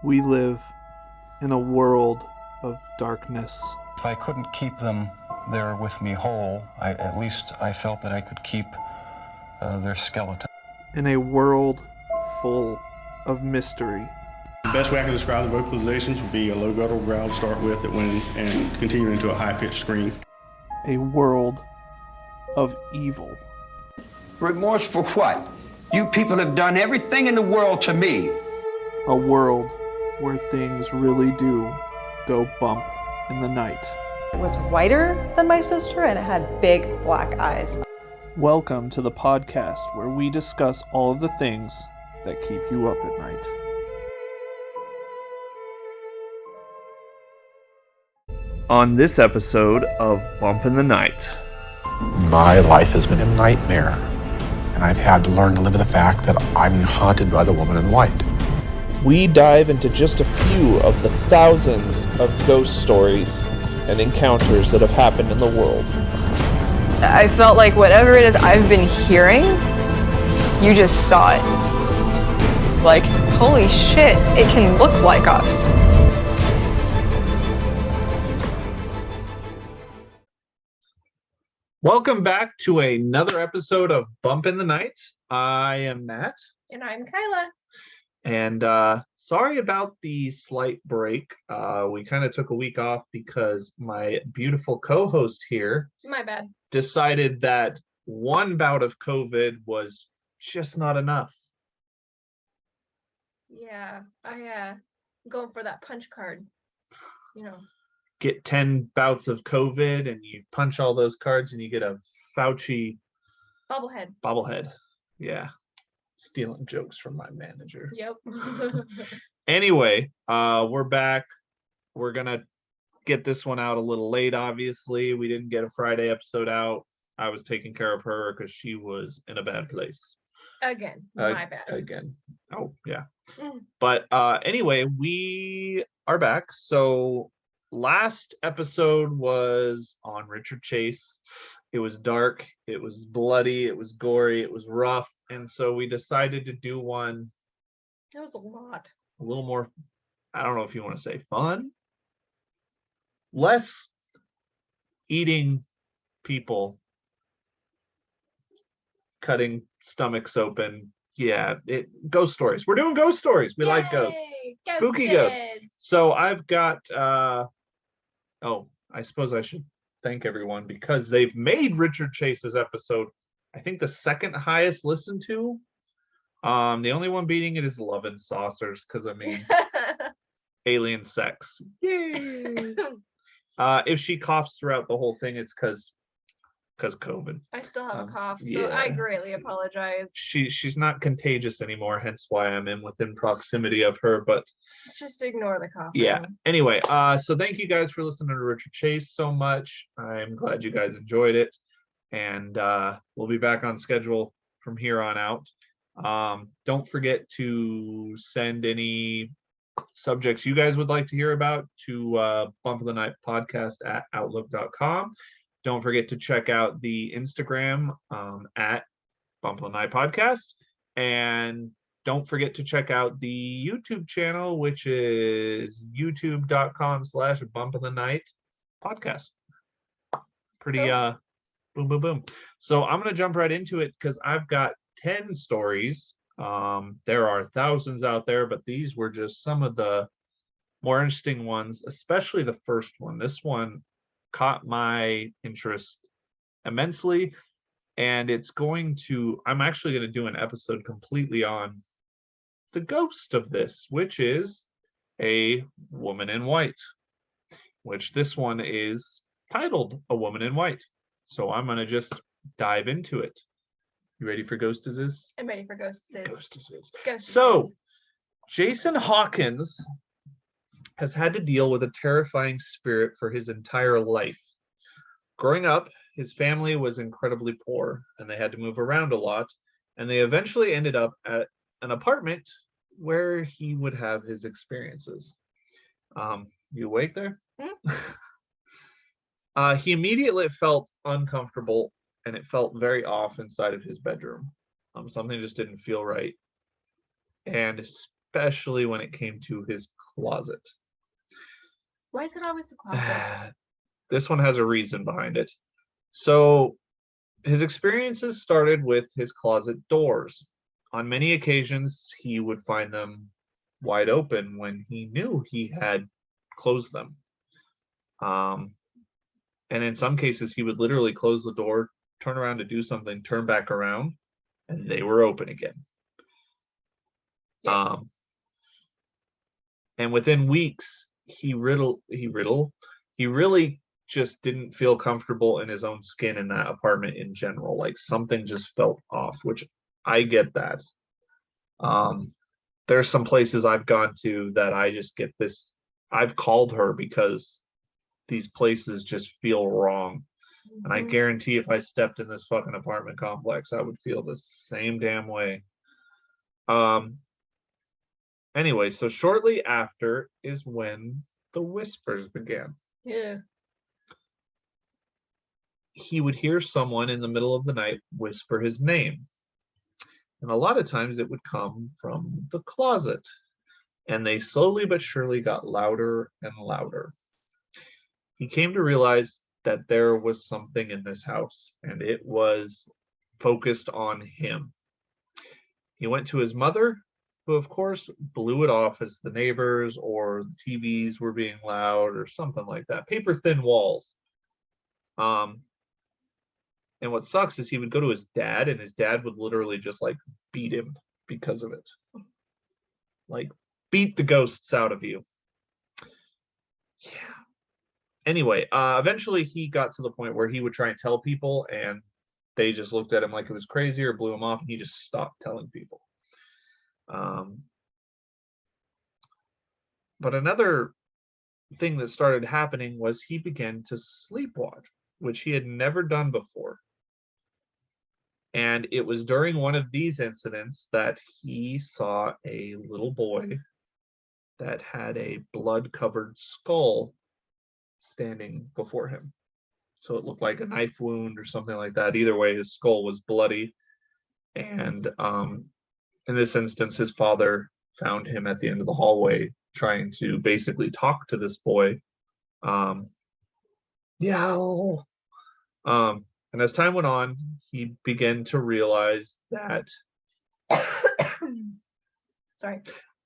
We live in a world of darkness. If I couldn't keep them there with me whole, at least I felt that I could keep their skeleton. In a world full of mystery. The best way I can describe the vocalizations would be a low guttural growl to start with that went and continue into a high-pitched scream. A world of evil. Remorse for what? You people have done everything in the world to me. A world where things really do go bump in the night. It was whiter than my sister and it had big black eyes. Welcome to the podcast where we discuss all of the things that keep you up at night. On this episode of Bump in the Night. My life has been a nightmare, and I've had to learn to live with the fact that I'm haunted by the woman in white. We dive into just a few of the thousands of ghost stories and encounters that have happened in the world. I felt like whatever it is I've been hearing, you just saw it. Like, holy shit, it can look like us. Welcome back to another episode of Bump in the Night. I am Matt. And I'm Kyla. And sorry about the slight break. We kind of took a week off because my beautiful co-host here My bad. decided that one bout of COVID was just not enough. Yeah, I'm going for that punch card. You know. Get 10 bouts of COVID and you punch all those cards and you get a Fauci bobblehead. Yeah. Stealing jokes from my manager. Yep. Anyway, we're back. We're gonna get this one out a little late, obviously. We didn't get a Friday episode out. I was taking care of her because she was in a bad place. Again, my bad. Again. Oh, yeah. Mm. But anyway, we are back. So last episode was on Richard Chase. It was dark, it was bloody, it was gory, it was rough. And so we decided to do one. It was a lot. A little more, I don't know if you want to say fun. Less eating people, cutting stomachs open. Yeah, ghost stories. We're doing ghost stories. We like ghosts. Spooky ghosts. So I've got, I suppose I should thank everyone because they've made Richard Chase's episode, I think, the second highest listened to. The only one beating it is Love and Saucers, because I mean, alien sex. Yay! If she coughs throughout the whole thing, it's because COVID. I still have a cough, so yeah. I greatly apologize. She's not contagious anymore, hence why I'm within proximity of her, but Just ignore the cough. yeah. Anyway, so thank you guys for listening to Richard Chase so much. I'm glad you guys enjoyed it, and we'll be back on schedule from here on out. Don't forget to send any subjects you guys would like to hear about to Bump of the Night Podcast at outlook.com. Don't forget to check out the Instagram at Bump of the Night Podcast. And don't forget to check out the YouTube channel, which is youtube.com/Bump of the Night Podcast. Pretty boom, boom, boom. So I'm going to jump right into it because I've got 10 stories. There are thousands out there, but these were just some of the more interesting ones, especially the first one. This one caught my interest immensely, and I'm actually going to do an episode completely on the ghost of this, which is a woman in white, which this one is titled A Woman in White. So I'm going to just dive into it. You ready for ghostesses? I'm ready for ghostesses. Ghostesses. So Jason Hawkins has had to deal with a terrifying spirit for his entire life. Growing up, his family was incredibly poor and they had to move around a lot, and they eventually ended up at an apartment where he would have his experiences. You awake there? He immediately felt uncomfortable and it felt very off inside of his bedroom. Something just didn't feel right. And especially when it came to his closet. Why is it always the closet? This one has a reason behind it. So his experiences started with his closet doors. On many occasions, he would find them wide open when he knew he had closed them. And in some cases, he would literally close the door, turn around to do something, turn back around, and they were open again. Yes. And within weeks, he really just didn't feel comfortable in his own skin in that apartment in general. Like something just felt off, which I get that. There's some places I've gone to that I just get this. I've called her because these places just feel wrong. And I guarantee if I stepped in this fucking apartment complex, I would feel the same damn way. Anyway, so shortly after is when the whispers began. Yeah. He would hear someone in the middle of the night whisper his name. And a lot of times it would come from the closet. And they slowly but surely got louder and louder. He came to realize that there was something in this house, and it was focused on him. He went to his mother, who of course blew it off as the neighbors or the TVs were being loud or something like that. Paper thin walls. And what sucks is he would go to his dad, and his dad would literally just like beat him because of it. Like beat the ghosts out of you. Yeah. Anyway, eventually he got to the point where he would try and tell people, and they just looked at him like it was crazy or blew him off, and he just stopped telling people. But another thing that started happening was he began to sleepwalk, which he had never done before. And it was during one of these incidents that he saw a little boy that had a blood-covered skull standing before him. So it looked like a knife wound or something like that. Either way, his skull was bloody. And in this instance, his father found him at the end of the hallway trying to basically talk to this boy. And as time went on, he began to realize that Sorry.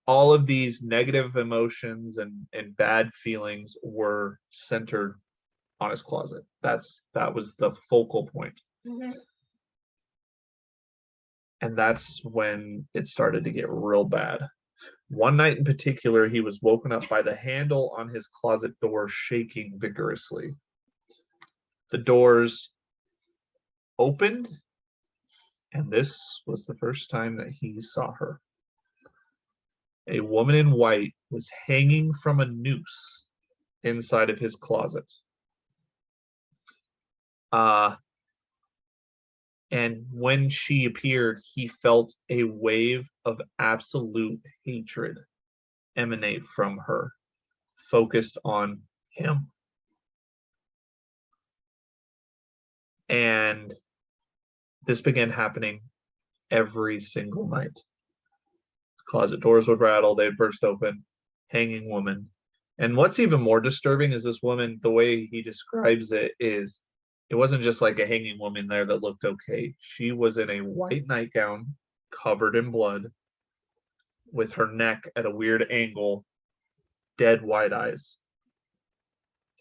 all of these negative emotions and bad feelings were centered on his closet. That was the focal point. Mm-hmm. And that's when it started to get real bad. One night in particular, he was woken up by the handle on his closet door shaking vigorously. The doors opened, and this was the first time that he saw her. A woman in white was hanging from a noose inside of his closet. And when she appeared, he felt a wave of absolute hatred emanate from her, focused on him. And this began happening every single night. Closet doors would rattle, they'd burst open, hanging woman. And what's even more disturbing is this woman, the way he describes it is, it wasn't just like a hanging woman there that looked okay. She was in a white nightgown, covered in blood, with her neck at a weird angle, dead wide eyes.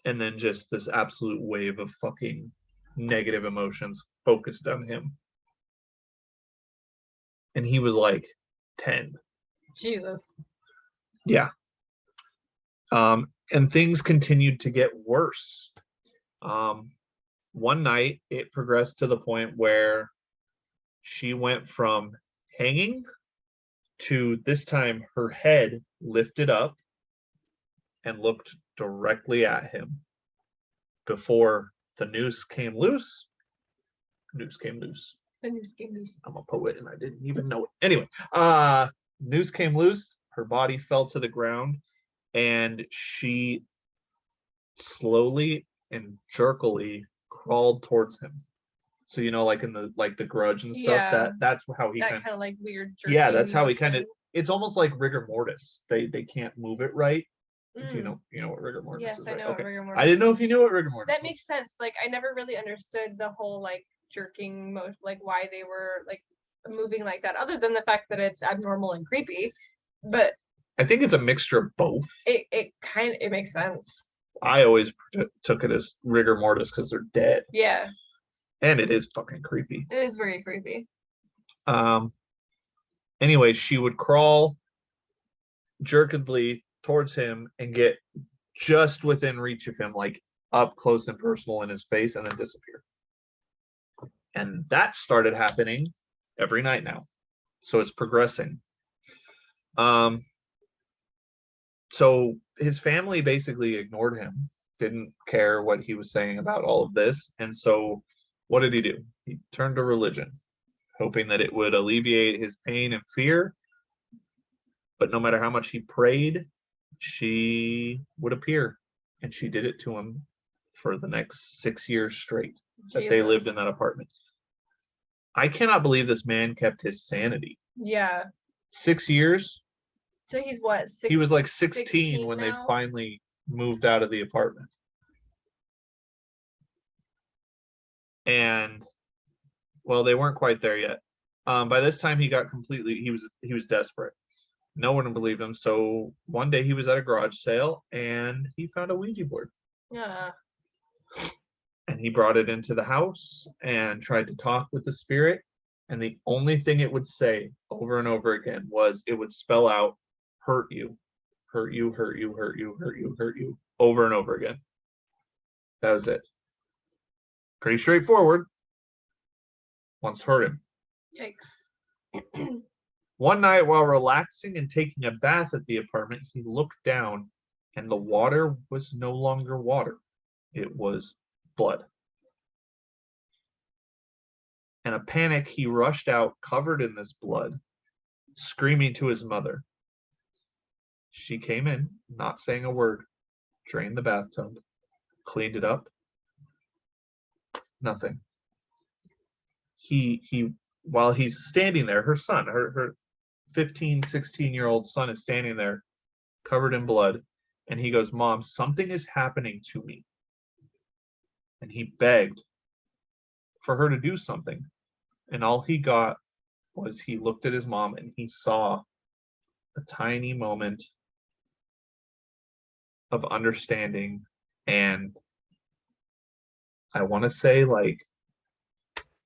And then just this absolute wave of fucking negative emotions focused on him. And he was like 10. Jesus. Yeah. And things continued to get worse. One night it progressed to the point where she went from hanging to this time her head lifted up and looked directly at him before the noose came loose. Noose came loose. The news came loose. I'm a poet and I didn't even know it. Anyway, noose came loose. Her body fell to the ground, and she slowly and jerkily crawled towards him. So like in the Grudge and stuff. Yeah. That's how he That kind kind of like weird. yeah, that's how he motion. kind of it's almost like rigor mortis. They can't move it right. Do you Mm. know what rigor mortis Yes, is, I right? know what Okay. rigor I mortis didn't know is. if you knew what rigor mortis That was. makes sense. Like I never really understood the whole like jerking motion, like why they were like moving like that, other than the fact that it's abnormal and creepy. But I think it's a mixture of both. it makes sense. I always took it as rigor mortis because they're dead, Yeah, and it is fucking creepy. it is very creepy. Anyway, she would crawl jerkedly towards him and get just within reach of him, like up close and personal in his face, and then disappear. And that started happening every night now. So it's progressing. So his family basically ignored him, didn't care what he was saying about all of this. And so what did he do? He turned to religion, hoping that it would alleviate his pain and fear. But no matter how much he prayed, she would appear. And she did it to him for the next 6 years straight that they lived in that apartment. I cannot believe this man kept his sanity. Yeah. 6 years? So he's what? He was like 16 when they now? finally moved out of the apartment. And well, they weren't quite there yet. By this time he was desperate. No one believed him. So one day he was at a garage sale and he found a Ouija board. Yeah. And he brought it into the house and tried to talk with the spirit. And the only thing it would say over and over again was it would spell out hurt you, hurt you, hurt you, hurt you, hurt you, hurt you, over and over again. That was it. Pretty straightforward. Once hurt him. Yikes. One night while relaxing and taking a bath at the apartment, he looked down and the water was no longer water. It was blood. In a panic, he rushed out, covered in this blood, screaming to his mother. She came in, not saying a word, drained the bathtub, cleaned it up. Nothing. He while he's standing there, her son, her 15, 16-year-old son is standing there, covered in blood, and he goes, "Mom, something is happening to me." And he begged for her to do something. And all he got was he looked at his mom and he saw a tiny moment of understanding. And I want to say, like,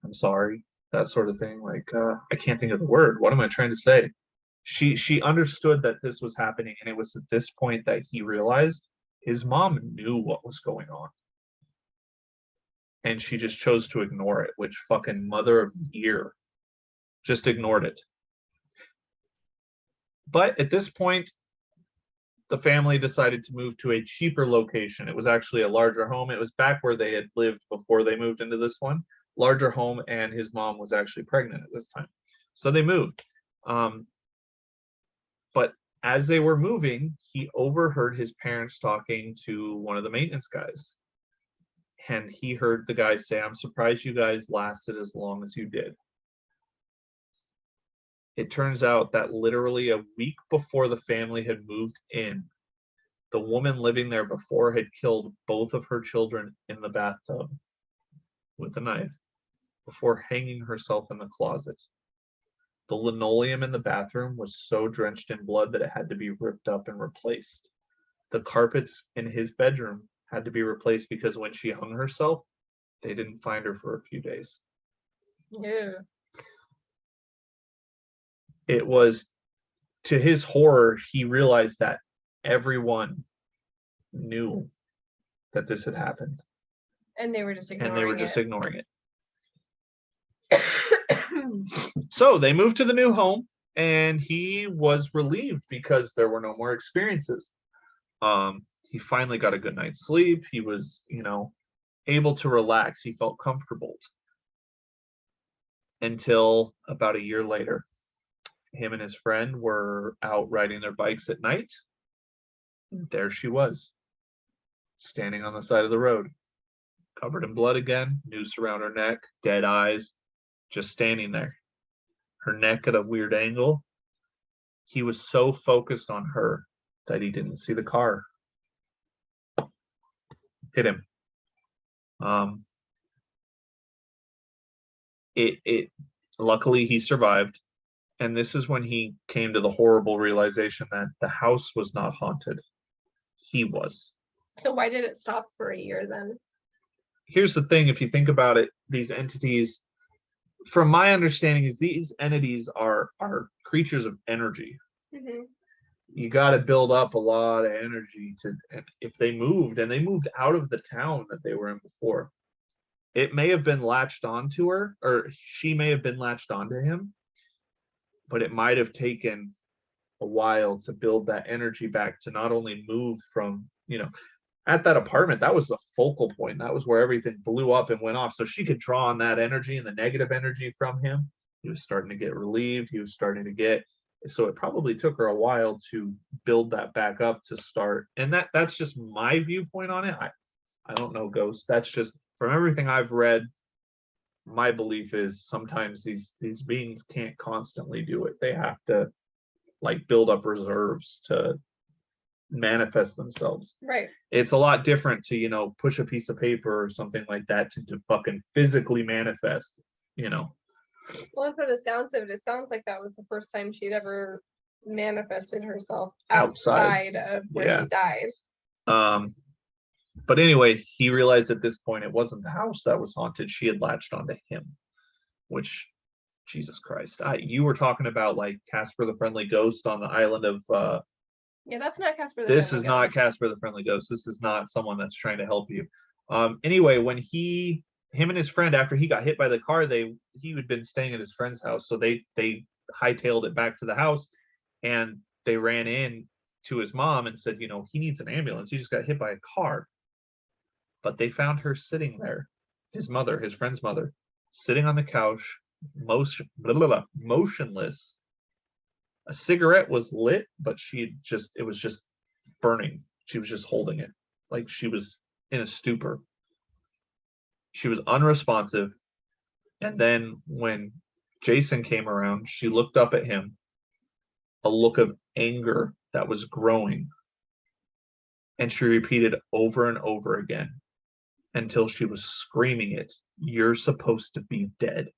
I'm sorry, that sort of thing. Like, I can't think of the word. What am I trying to say? She understood that this was happening. And it was at this point that he realized his mom knew what was going on. And she just chose to ignore it, which fucking mother of the year just ignored it. But at this point, the family decided to move to a cheaper location. It was actually a larger home. It was back where they had lived before they moved into this one. Larger home, and his mom was actually pregnant at this time. So they moved. But as they were moving, he overheard his parents talking to one of the maintenance guys. And he heard the guy say, "I'm surprised you guys lasted as long as you did." It turns out that literally a week before the family had moved in, the woman living there before had killed both of her children in the bathtub with a knife before hanging herself in the closet. The linoleum in the bathroom was so drenched in blood that it had to be ripped up and replaced. The carpets in his bedroom had to be replaced because when she hung herself, they didn't find her for a few days. Yeah. It was, to his horror, he realized that everyone knew that this had happened. And they were just ignoring And they were just it. ignoring it. So they moved to the new home, and he was relieved because there were no more experiences. He finally got a good night's sleep. He was, able to relax. He felt comfortable. Until about a year later, him and his friend were out riding their bikes at night. And there she was, standing on the side of the road, covered in blood again, noose around her neck, dead eyes, just standing there. Her neck at a weird angle. He was so focused on her that he didn't see the car hit him. It luckily he survived, and this is when he came to the horrible realization that the house was not haunted. He was. So why did it stop for a year then? Here's the thing, if you think about it, these entities, from my understanding, is these entities are creatures of energy. Mm-hmm. You got to build up a lot of energy to, and if they moved out of the town that they were in before, it may have been latched onto her, or she may have been latched onto him, but it might have taken a while to build that energy back to not only move from, at that apartment, that was the focal point. That was where everything blew up and went off. So she could draw on that energy and the negative energy from him. He was starting to get relieved. He was starting to get, so it probably took her a while to build that back up to start. And that's just my viewpoint on it. I don't know ghosts. That's just from everything I've read. My belief is sometimes these beings can't constantly do it. They have to like build up reserves to manifest themselves. Right. It's a lot different to, push a piece of paper or something like that to fucking physically manifest, Well, and from the sounds of it, it sounds like that was the first time she'd ever manifested herself outside of where she died. But anyway, he realized at this point it wasn't the house that was haunted. She had latched onto him, which, Jesus Christ. You were talking about like Casper the Friendly Ghost on the island of Yeah, that's not Casper the this Friendly is not Ghost. Casper the Friendly Ghost. This is not someone that's trying to help you. Anyway, when him and his friend, after he got hit by the car, he had been staying at his friend's house. So they hightailed it back to the house, and they ran in to his mom and said, he needs an ambulance. He just got hit by a car. But they found her sitting there, his friend's mother, sitting on the couch, motionless. A cigarette was lit, but it was just burning. She was just holding it like she was in a stupor. She was unresponsive. And then when Jason came around, she looked up at him, a look of anger that was growing. And she repeated over and over again until she was screaming it. You're supposed to be dead.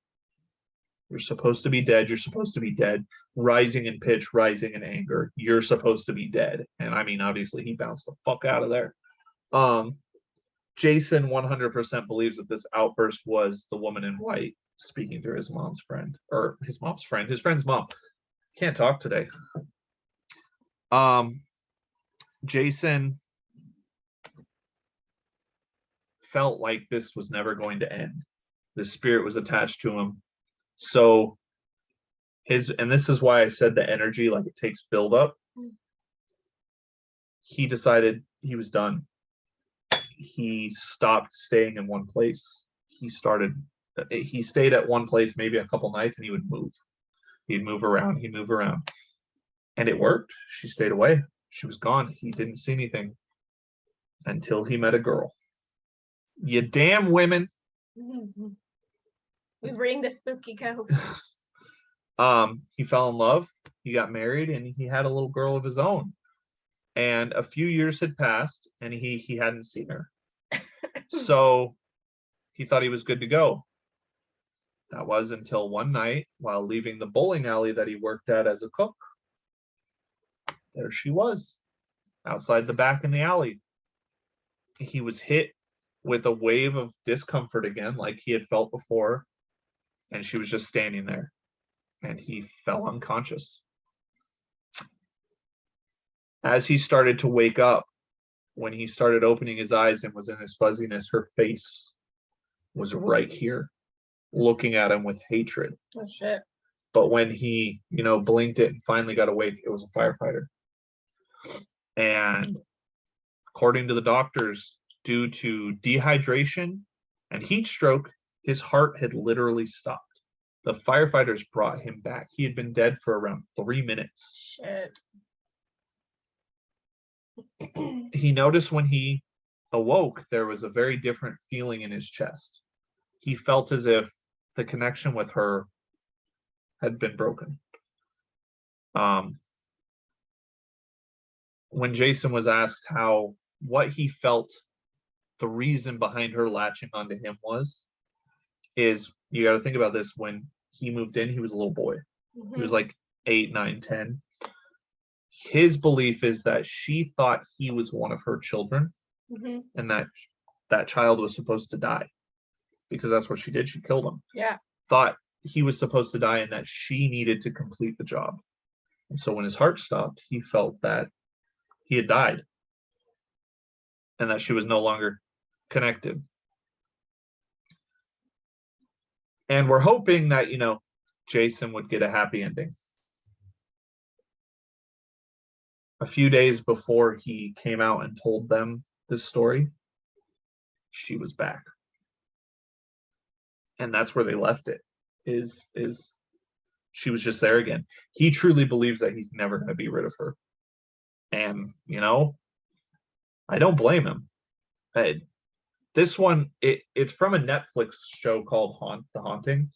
You're supposed to be dead. You're supposed to be dead. Rising in pitch, rising in anger. You're supposed to be dead. And I mean, obviously, he bounced the fuck out of there. Jason 100% believes that this outburst was the woman in white speaking to his mom's friend, or his friend's mom. Can't talk today. Jason felt like this was never going to end. The spirit was attached to him. So and this is why I said the energy, like it takes build up. He decided he was done. He stopped staying in one place. He stayed at one place maybe a couple nights, and he would move. He'd move around. And it worked. She stayed away. She was gone. He didn't see anything until he met a girl. You damn women. We bring the spooky ghost. He fell in love. He got married, and he had a little girl of his own. And a few years had passed, and he hadn't seen her. So he thought he was good to go. That was until one night, while leaving the bowling alley that he worked at as a cook, there she was, outside the back in the alley. He was hit with a wave of discomfort again, like he had felt before, and she was just standing there, and he fell unconscious. As he started to wake up, when he started opening his eyes and was in his fuzziness, her face was right here, looking at him with hatred. Oh shit. But when he, blinked it and finally got awake, it was a firefighter. And according to the doctors, due to dehydration and heat stroke, his heart had literally stopped. The firefighters brought him back. He had been dead for around 3 minutes. Shit. He noticed when he awoke, there was a very different feeling in his chest. He felt as if the connection with her had been broken. when Jason was asked what he felt the reason behind her latching onto him is you got to think about this. When he moved in, he was a little boy. He was like 8, 9, 10. His belief is that she thought he was one of her children, and that child was supposed to die, because that's what she did. She killed him. Yeah. Thought he was supposed to die and that she needed to complete the job. And so when his heart stopped, he felt that he had died and that she was no longer connected. And we're hoping that, Jason would get a happy ending. A few days before he came out and told them this story, she was back. And that's where they left it, is she was just there again. He truly believes that he's never going to be rid of her. And, I don't blame him. This one, it's from a Netflix show called Haunting.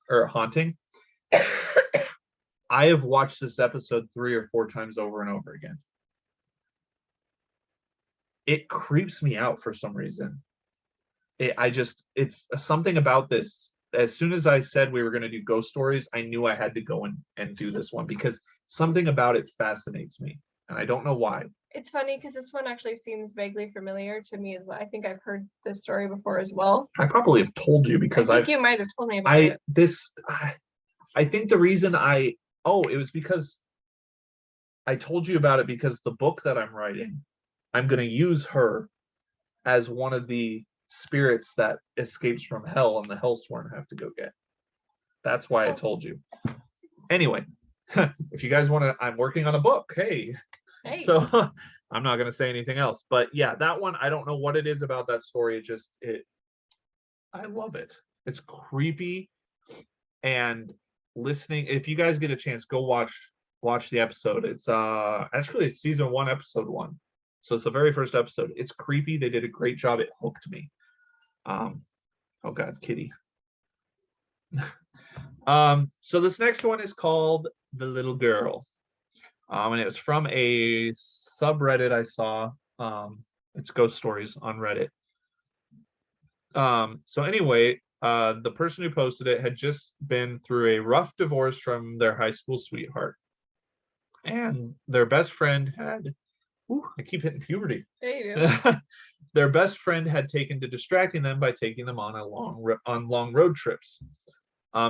I have watched this episode 3 or 4 times over and over again. It creeps me out for some reason. It's something about this. As soon as I said we were going to do ghost stories, I knew I had to go and do this one, because something about it fascinates me, and I don't know why. It's funny because this one actually seems vaguely familiar to me as well. I think I've heard this story before as well. I probably have told you, because I think you might have told me about it. I think the reason it was because I told you about it, because the book that I'm writing, I'm going to use her as one of the spirits that escapes from hell and the Hellsworn have to go get. That's why I told you. Anyway, if you guys want to, I'm working on a book. Hey. So I'm not going to say anything else. But yeah, that one, I don't know what it is about that story. I love it. It's creepy. And listening, if you guys get a chance, go watch the episode. It's actually it's season 1, episode 1. So it's the very first episode. It's creepy. They did a great job. It hooked me. Oh God, kitty. So this next one is called The Little Girl. And it was from a subreddit I saw. It's Ghost Stories on Reddit. So anyway, the person who posted it had just been through a rough divorce from their high school sweetheart. And their best friend had, I keep hitting puberty. There you go. Their best friend had taken to distracting them by taking them on long road trips.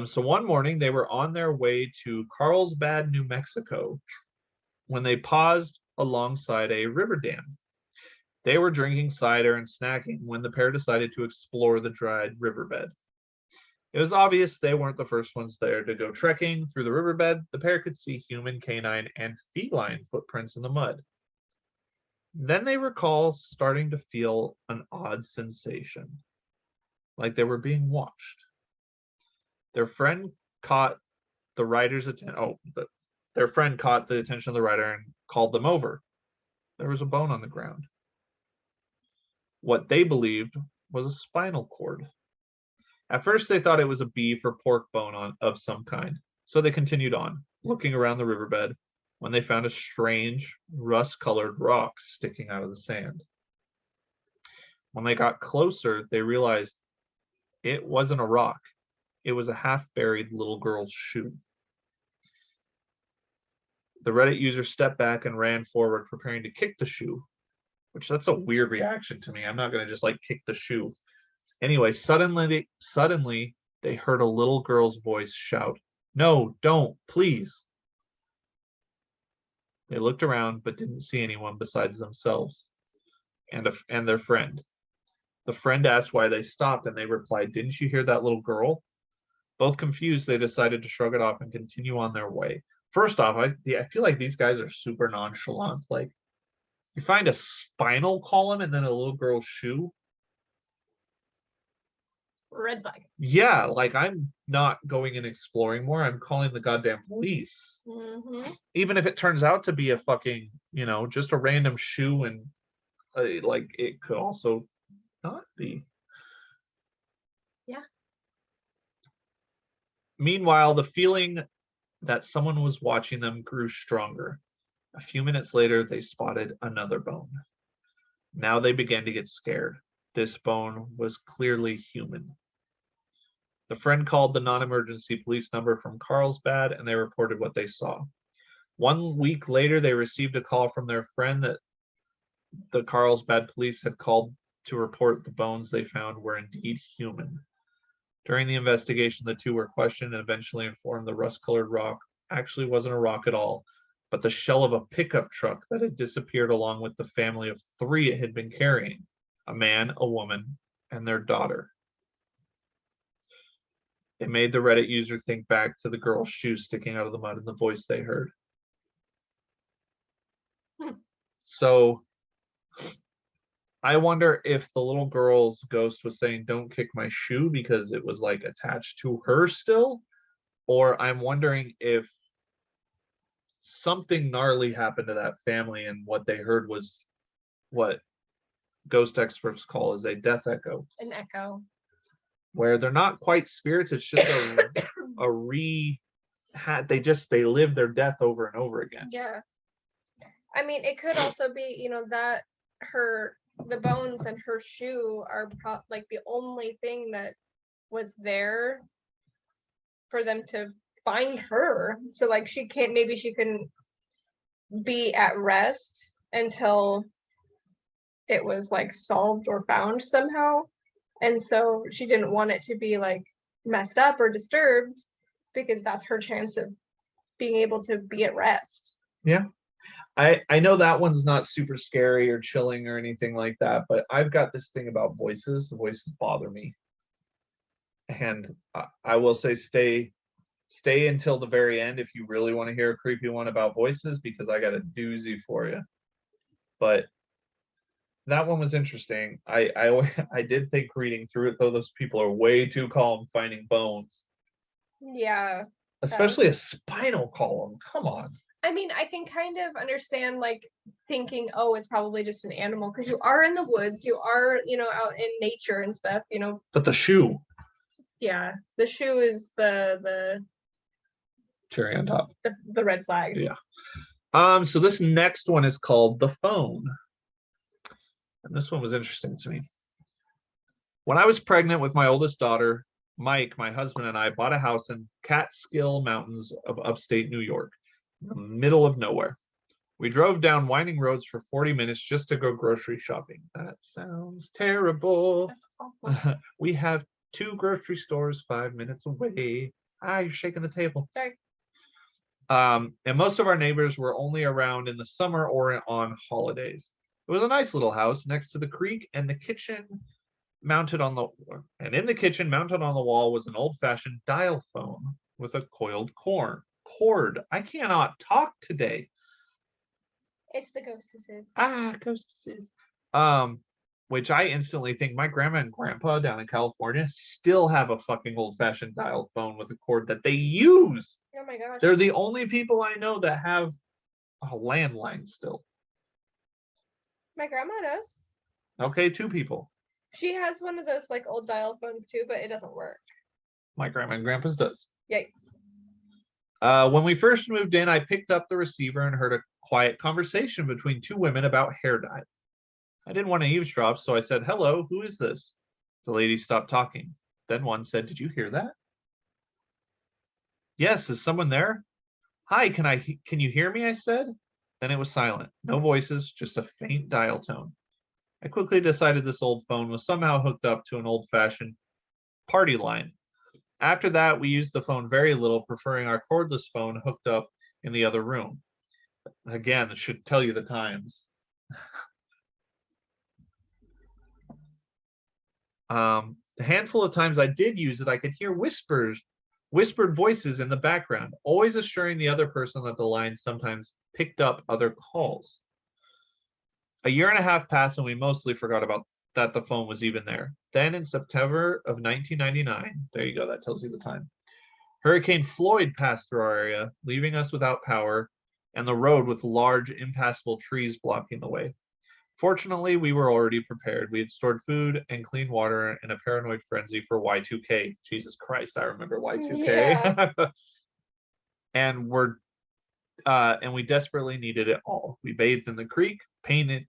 So one morning they were on their way to Carlsbad, New Mexico, when they paused alongside a river dam. They were drinking cider and snacking when the pair decided to explore the dried riverbed. It was obvious they weren't the first ones there to go trekking through the riverbed. The pair could see human, canine, and feline footprints in the mud. Then they recall starting to feel an odd sensation, like they were being watched. Their friend caught the rider's attention. Their friend caught the attention of the rider and called them over. There was a bone on the ground. What they believed was a spinal cord. At first, they thought it was a beef or pork bone of some kind, so they continued on, looking around the riverbed, when they found a strange, rust-colored rock sticking out of the sand. When they got closer, they realized it wasn't a rock. It was a half-buried little girl's shoe. The Reddit user stepped back and ran forward, preparing to kick the shoe, which that's a weird reaction to me. I'm not going to just kick the shoe. Anyway, suddenly they heard a little girl's voice shout, "No, don't, please." They looked around but didn't see anyone besides themselves and their friend. The friend asked why they stopped, and they replied, "Didn't you hear that little girl?" Both confused, they decided to shrug it off and continue on their way. First off, I feel like these guys are super nonchalant. Like, you find a spinal column and then a little girl's shoe. Red flag. Yeah, I'm not going and exploring more. I'm calling the goddamn police. Mm-hmm. Even if it turns out to be a fucking, just a random shoe, and it could also not be. Yeah. Meanwhile, the feeling that someone was watching them grew stronger. A few minutes later, they spotted another bone. Now they began to get scared. This bone was clearly human. The friend called the non-emergency police number from Carlsbad and they reported what they saw. 1 week later, they received a call from their friend that the Carlsbad police had called to report the bones they found were indeed human. During the investigation, the two were questioned and eventually informed the rust-colored rock actually wasn't a rock at all, but the shell of a pickup truck that had disappeared along with the family of 3 it had been carrying, a man, a woman, and their daughter. It made the Reddit user think back to the girl's shoes sticking out of the mud and the voice they heard. So I wonder if the little girl's ghost was saying, "Don't kick my shoe," because it was like attached to her still. Or I'm wondering if something gnarly happened to that family and what they heard was what ghost experts call as a death echo, An echo. where they're not quite spirits. It's just they live their death over and over again. Yeah. I mean, it could also be, that the bones and her shoe are like the only thing that was there for them to find her. So like maybe she couldn't be at rest until it was like solved or found somehow. And so she didn't want it to be like messed up or disturbed because that's her chance of being able to be at rest. Yeah. I know that one's not super scary or chilling or anything like that, but I've got this thing about voices. The voices bother me. And I will say stay until the very end if you really want to hear a creepy one about voices, because I got a doozy for you. But that one was interesting. I did think reading through it, though, those people are way too calm finding bones. Yeah. Especially a spinal column. Come on. I mean, I can kind of understand like thinking, oh, it's probably just an animal, because you are in the woods, you are, out in nature and stuff, But the shoe. Yeah, the shoe is the Cherry on top. The red flag. Yeah. So this next one is called The Phone. And this one was interesting to me. When I was pregnant with my oldest daughter, Mike, my husband, and I bought a house in Catskill Mountains of upstate New York, in the middle of nowhere. We drove down winding roads for 40 minutes just to go grocery shopping. That sounds terrible. We have 2 grocery stores 5 minutes away. You're shaking the table. Sorry. And most of our neighbors were only around in the summer or on holidays. It was a nice little house next to the creek, and in the kitchen mounted on the wall was an old-fashioned dial phone with a coiled cord. I cannot talk today. It's the ghostesses. Ghostesses. Which I instantly think my grandma and grandpa down in California still have a fucking old-fashioned dial phone with a cord that they use. Oh my gosh. They're the only people I know that have a landline still. My grandma does. Okay, 2 people. She has one of those like old dial phones too, but it doesn't work. My grandma and grandpa's does. Yikes. When we first moved in, I picked up the receiver and heard a quiet conversation between 2 women about hair dye. I didn't want to eavesdrop, so I said, "Hello, who is this?" The lady stopped talking. Then one said, "Did you hear that?" "Yes, is someone there?" "Hi, can you hear me?" I said. Then it was silent. No voices, just a faint dial tone. I quickly decided this old phone was somehow hooked up to an old-fashioned party line. After that, we used the phone very little, preferring our cordless phone hooked up in the other room. Again, it should tell you the times. A handful of times I did use it, I could hear whispered voices in the background, always assuring the other person that the line sometimes picked up other calls. A year and a half passed and we mostly forgot about that the phone was even there. Then in September of 1999, there you go, that tells you the time, Hurricane Floyd passed through our area, leaving us without power and the road with large impassable trees blocking the way. Fortunately, we were already prepared. We had stored food and clean water in a paranoid frenzy for Y2K. Jesus Christ, I remember Y2K. Yeah. And and we desperately needed it all. We bathed in the creek, painted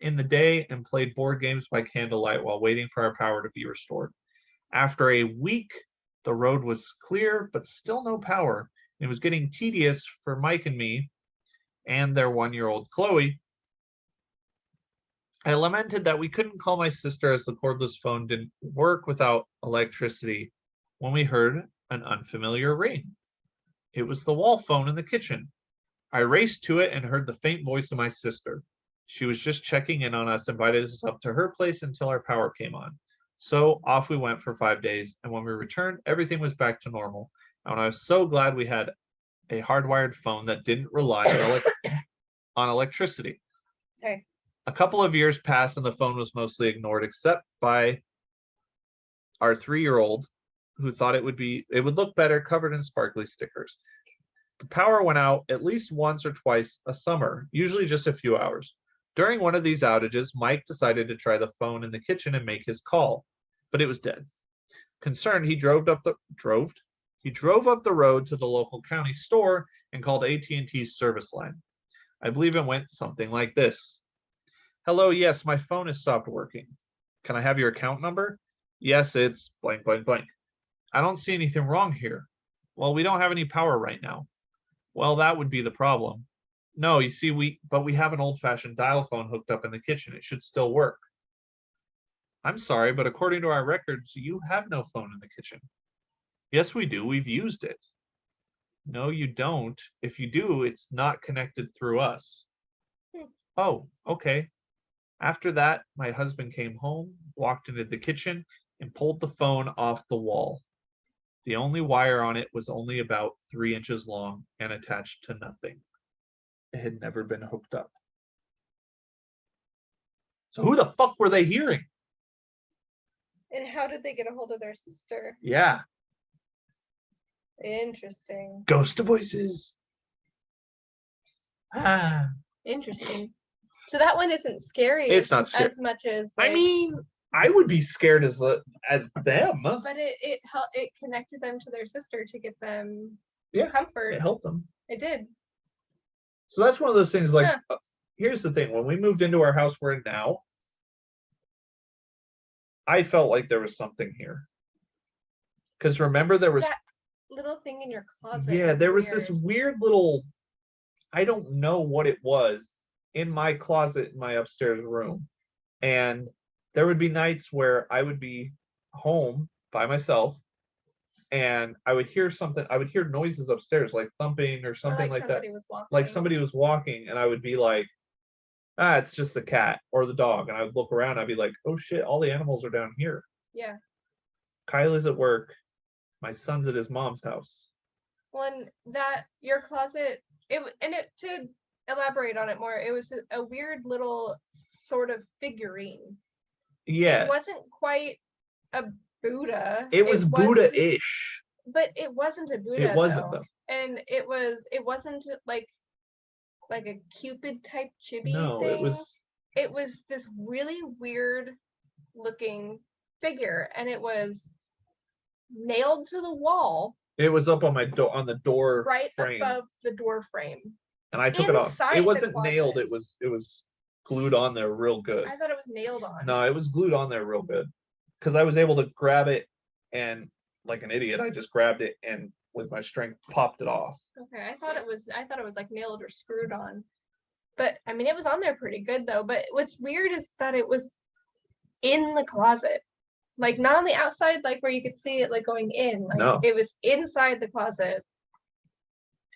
in the day, and played board games by candlelight while waiting for our power to be restored. After a week, the road was clear, but still no power. It was getting tedious for Mike and me and their 1-year-old Chloe. I lamented that we couldn't call my sister as the cordless phone didn't work without electricity when we heard an unfamiliar ring. It was the wall phone in the kitchen. I raced to it and heard the faint voice of my sister. She was just checking in on us, invited us up to her place until our power came on. So off we went for 5 days, and when we returned, everything was back to normal. And I was so glad we had a hardwired phone that didn't rely on electricity. Sorry. A couple of years passed and the phone was mostly ignored, except by our 3-year-old, who thought it would look better covered in sparkly stickers. The power went out at least once or twice a summer, usually just a few hours. During one of these outages, Mike decided to try the phone in the kitchen and make his call, but it was dead. Concerned, he drove up the road to the local county store and called AT&T's service line. I believe it went something like this. Hello, yes, my phone has stopped working. Can I have your account number? Yes, it's blank, blank, blank. I don't see anything wrong here. Well, we don't have any power right now. Well, that would be the problem. No, you see, we have an old-fashioned dial phone hooked up in the kitchen. It should still work. I'm sorry, but according to our records, you have no phone in the kitchen. Yes, we do. We've used it. No, you don't. If you do, it's not connected through us. Oh, okay. After that, my husband came home, walked into the kitchen, and pulled the phone off the wall. The only wire on it was only about 3 inches long and attached to nothing. It had never been hooked up. So who the fuck were they hearing? And how did they get a hold of their sister? Yeah. Interesting. Ghost voices. Ah. Interesting. So that one isn't scary. It's not scary. As much as I mean, I would be scared as them. But it connected them to their sister to get them comfort. It helped them. It did. So that's one of those things like, here's the thing. When we moved into our house we're in now, I felt like there was something here. Because remember there was... That little thing in your closet. Yeah, there was this weird little... I don't know what it was in my closet in my upstairs room. And there would be nights where I would be home by myself and I would hear something. I would hear noises upstairs, like thumping or something like that. Like somebody was walking, and I would be like, it's just the cat or the dog. And I would look around, I'd be like, oh shit, all the animals are down here. Yeah. Kyla's at work. My son's at his mom's house. When that, your closet, to elaborate on it more, it was a weird little sort of figurine. Yeah. It wasn't quite a Buddha. It was Buddha-ish. But it wasn't a Buddha. It wasn't though. And it wasn't like a Cupid type chibi thing. It was this really weird looking figure, and it was nailed to the wall. It was up on my door, on the door frame. Above the door frame. And I took it off. It wasn't nailed, it was glued on there real good. I thought it was nailed on. No, it was glued on there real good. Because I was able to grab it and, like an idiot, I just grabbed it and with my strength popped it off. Okay, I thought it was like nailed or screwed on. But I mean, it was on there pretty good though. But what's weird is that it was in the closet. Like not on the outside, like where you could see it like going in. Like no. It was inside the closet.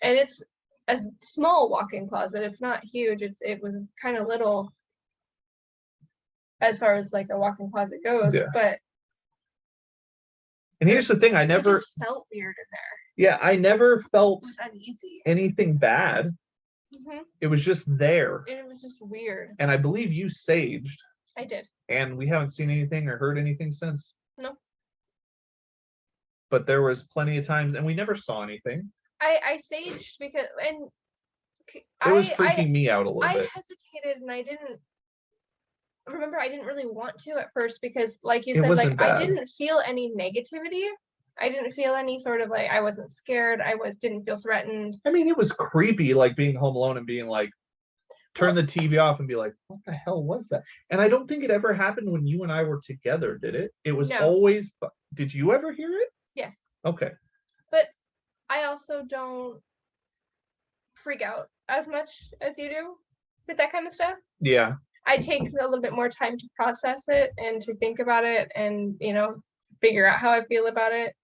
And it's a small walk-in closet. It's not huge. It was kind of little as far as like a walk-in closet goes, but and here's the thing, I never it just felt weird in there. Yeah, I never felt it was uneasy. Anything bad. Mm-hmm. It was just there. It was just weird. And I believe you saged. I did. And we haven't seen anything or heard anything since. No. But there was plenty of times, and we never saw anything. I saged because, and it was freaking me out a little bit. I hesitated, and I didn't really want to at first because, like you said, like I didn't feel any negativity I didn't feel any sort of like, I wasn't scared. Didn't feel threatened. I mean, it was creepy, like being home alone and being like, turn the TV off and be like, what the hell was that? And I don't think it ever happened when you and I were together, did it? It was No. always, did you ever hear it? Yes. Okay. But I also don't freak out as much as you do with that kind of stuff. Yeah. I take a little bit more time to process it and to think about it and, you know, figure out how I feel about it.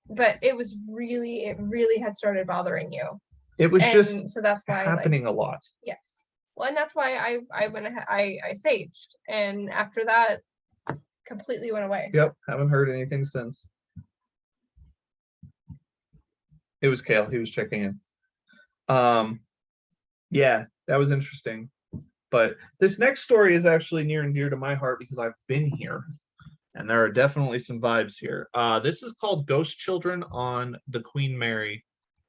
But it really had started bothering you. It was just so that's why happening a lot. Yes. Well, and that's why I went ahead, I saged, and after that completely went away. Yep. Haven't heard anything since. It was Kale. He was checking in. Yeah, that was interesting. But this next story is actually near and dear to my heart because I've been here. And there are definitely some vibes here. This is called Ghost Children on the Queen Mary,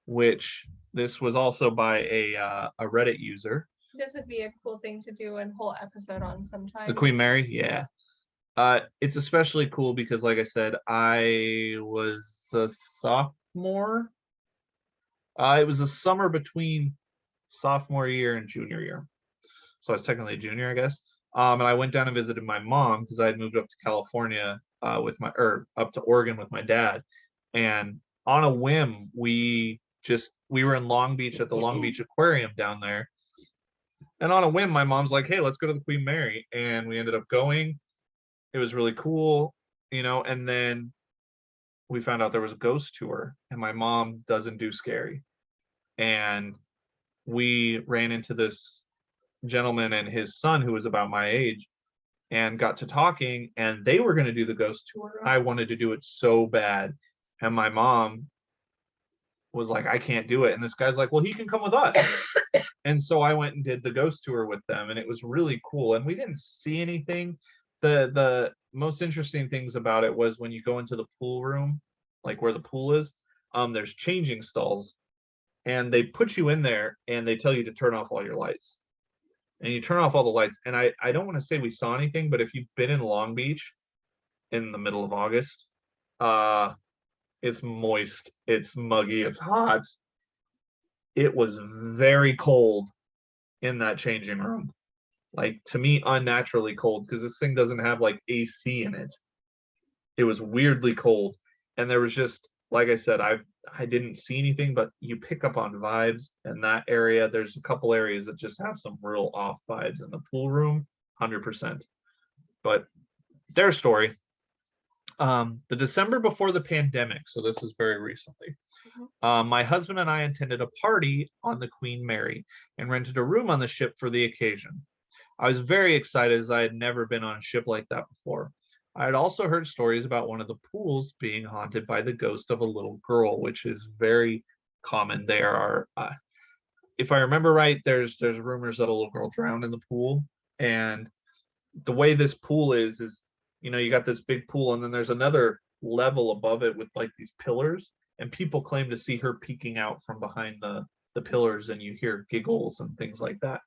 which this was also by a Reddit user. This would be a cool thing to do a whole episode on sometime. The Queen Mary, yeah. It's especially cool because, like I said, I was a sophomore. It was the summer between sophomore year and junior year. So I was technically a junior, I guess. And I went down and visited my mom because I had moved up to California up to Oregon with my dad. And on a whim, we were in Long Beach at the Long Beach Aquarium down there. And on a whim, my mom's like, hey, let's go to the Queen Mary. And we ended up going. It was really cool, you know, and then we found out there was a ghost tour, and my mom doesn't do scary. And we ran into this gentleman and his son who was about my age and got to talking, and they were going to do the ghost tour. I wanted to do it so bad. And my mom was like, I can't do it. And this guy's like, well, he can come with us. And so I went and did the ghost tour with them, and it was really cool. And we didn't see anything. The most interesting things about it was when you go into the pool room, like where the pool is, there's changing stalls, and they put you in there and they tell you to turn off all your lights. And you turn off all the lights. And I don't want to say we saw anything, but if you've been in Long Beach in the middle of August, it's moist, it's muggy, it's hot. It was very cold in that changing room. Like, to me, unnaturally cold, because this thing doesn't have like AC in it. It was weirdly cold. And there was just, like I said, I didn't see anything, but you pick up on vibes in that area. There's a couple areas that just have some real off vibes in the pool room, 100%. But their story, the December before the pandemic, so this is very recently, my husband and I attended a party on the Queen Mary and rented a room on the ship for the occasion. I was very excited as I had never been on a ship like that before. I had also heard stories about one of the pools being haunted by the ghost of a little girl, which is very common. There are, if I remember right, there's rumors that a little girl drowned in the pool. And the way this pool is, you know, you got this big pool and then there's another level above it with like these pillars, and people claim to see her peeking out from behind the pillars, and you hear giggles and things like that.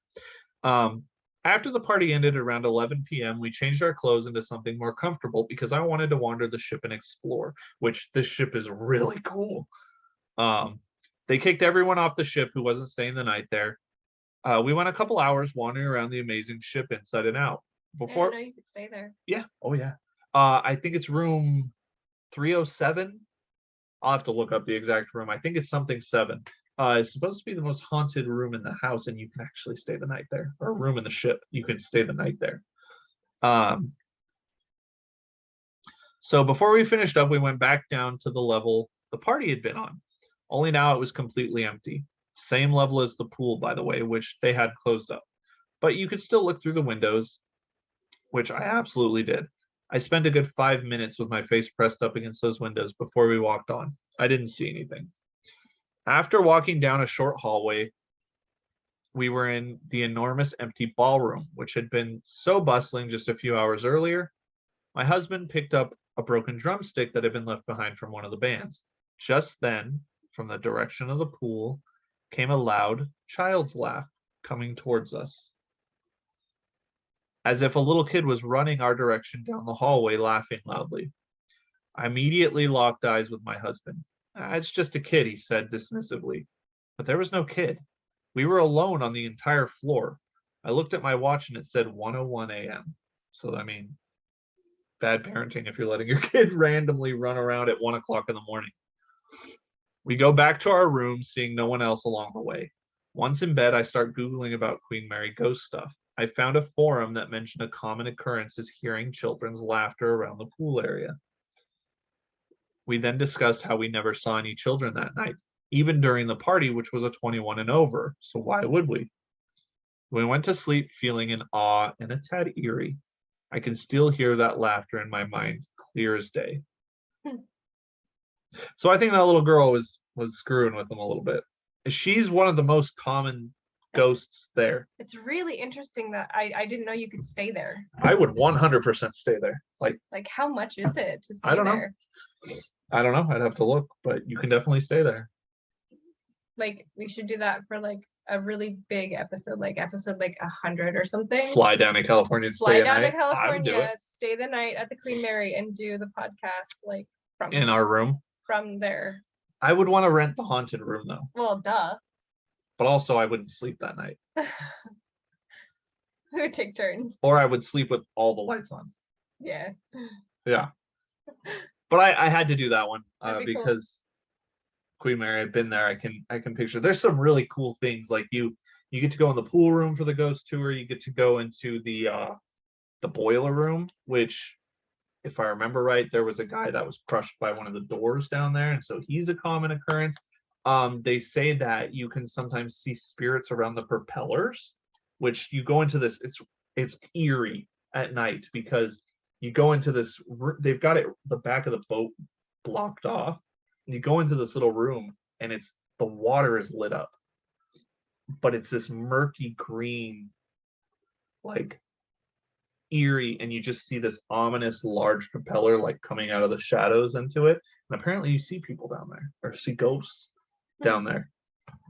After the party ended around 11 p.m., we changed our clothes into something more comfortable because I wanted to wander the ship and explore, which this ship is really cool. They kicked everyone off the ship who wasn't staying the night there. We went a couple hours wandering around the amazing ship inside and out. I didn't know you could stay there. Yeah. Oh, yeah. I think it's room 307. I'll have to look up the exact room. I think it's something 7. It's supposed to be the most haunted room in the house, and you can actually stay the night there. Or a room in the ship, you can stay the night there. So before we finished up, we went back down to the level the party had been on. Only now it was completely empty. Same level as the pool, by the way, which they had closed up. But you could still look through the windows, which I absolutely did. I spent a good 5 minutes with my face pressed up against those windows before we walked on. I didn't see anything. After walking down a short hallway, we were in the enormous empty ballroom, which had been so bustling just a few hours earlier. My husband picked up a broken drumstick that had been left behind from one of the bands. Just then, from the direction of the pool, came a loud child's laugh coming towards us, as if a little kid was running our direction down the hallway laughing loudly. I immediately locked eyes with my husband. It's just a kid, he said dismissively. But there was no kid. We were alone on the entire floor. I looked at my watch and it said 1:01 a.m. So, I mean, bad parenting if you're letting your kid randomly run around at 1 o'clock in the morning. We go back to our room, seeing no one else along the way. Once in bed, I start Googling about Queen Mary ghost stuff. I found a forum that mentioned a common occurrence is hearing children's laughter around the pool area. We then discussed how we never saw any children that night, even during the party, which was a 21 and over, so why would we? We went to sleep feeling in awe and a tad eerie. I can still hear that laughter in my mind, clear as day. So I think that little girl was screwing with them a little bit. She's one of the most common ghosts there. It's really interesting that I didn't know you could stay there. I would 100% stay there. Like how much is it to stay I don't know. there? I don't know. I'd have to look, but you can definitely stay there. Like we should do that for like a really big episode like 100 or something. Fly down to California and Fly stay down a night. to I would do California, it. stay the night at the Queen Mary and do the podcast like from In our room. from there. I would want to rent the haunted room though. Well, duh. But also I wouldn't sleep that night. We would take turns. Or I would sleep with all the lights on. Yeah. Yeah. But I had to do that one That'd be cool. because Queen Mary, I've been there. I can picture there's some really cool things like you get to go in the pool room for the ghost tour. You get to go into the boiler room, which if I remember right, there was a guy that was crushed by one of the doors down there, and so he's a common occurrence. They say that you can sometimes see spirits around the propellers, which you go into this. It's eerie at night because you go into this. They've got it the back of the boat blocked off. You go into this little room, and the water is lit up, but it's this murky green, like eerie, and you just see this ominous large propeller like coming out of the shadows into it. And apparently, you see people down there or see ghosts down there.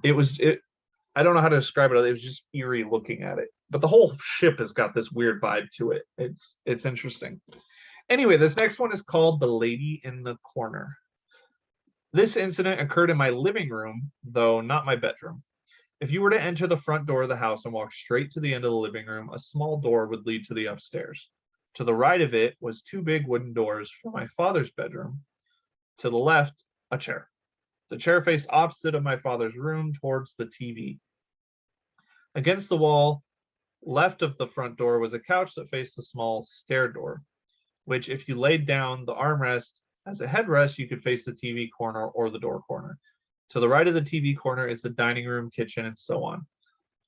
I don't know how to describe it. It was just eerie looking at it. But the whole ship has got this weird vibe to it. It's interesting. Anyway, this next one is called The Lady in the Corner. This incident occurred in my living room, though not my bedroom. If you were to enter the front door of the house and walk straight to the end of the living room, a small door would lead to the upstairs. To the right of it was two big wooden doors for my father's bedroom. To the left, a chair. The chair faced opposite of my father's room towards the TV. Against the wall, left of the front door was a couch that faced a small stair door, which if you laid down the armrest as a headrest, you could face the TV corner or the door corner. To the right of the TV corner is the dining room, kitchen, and so on.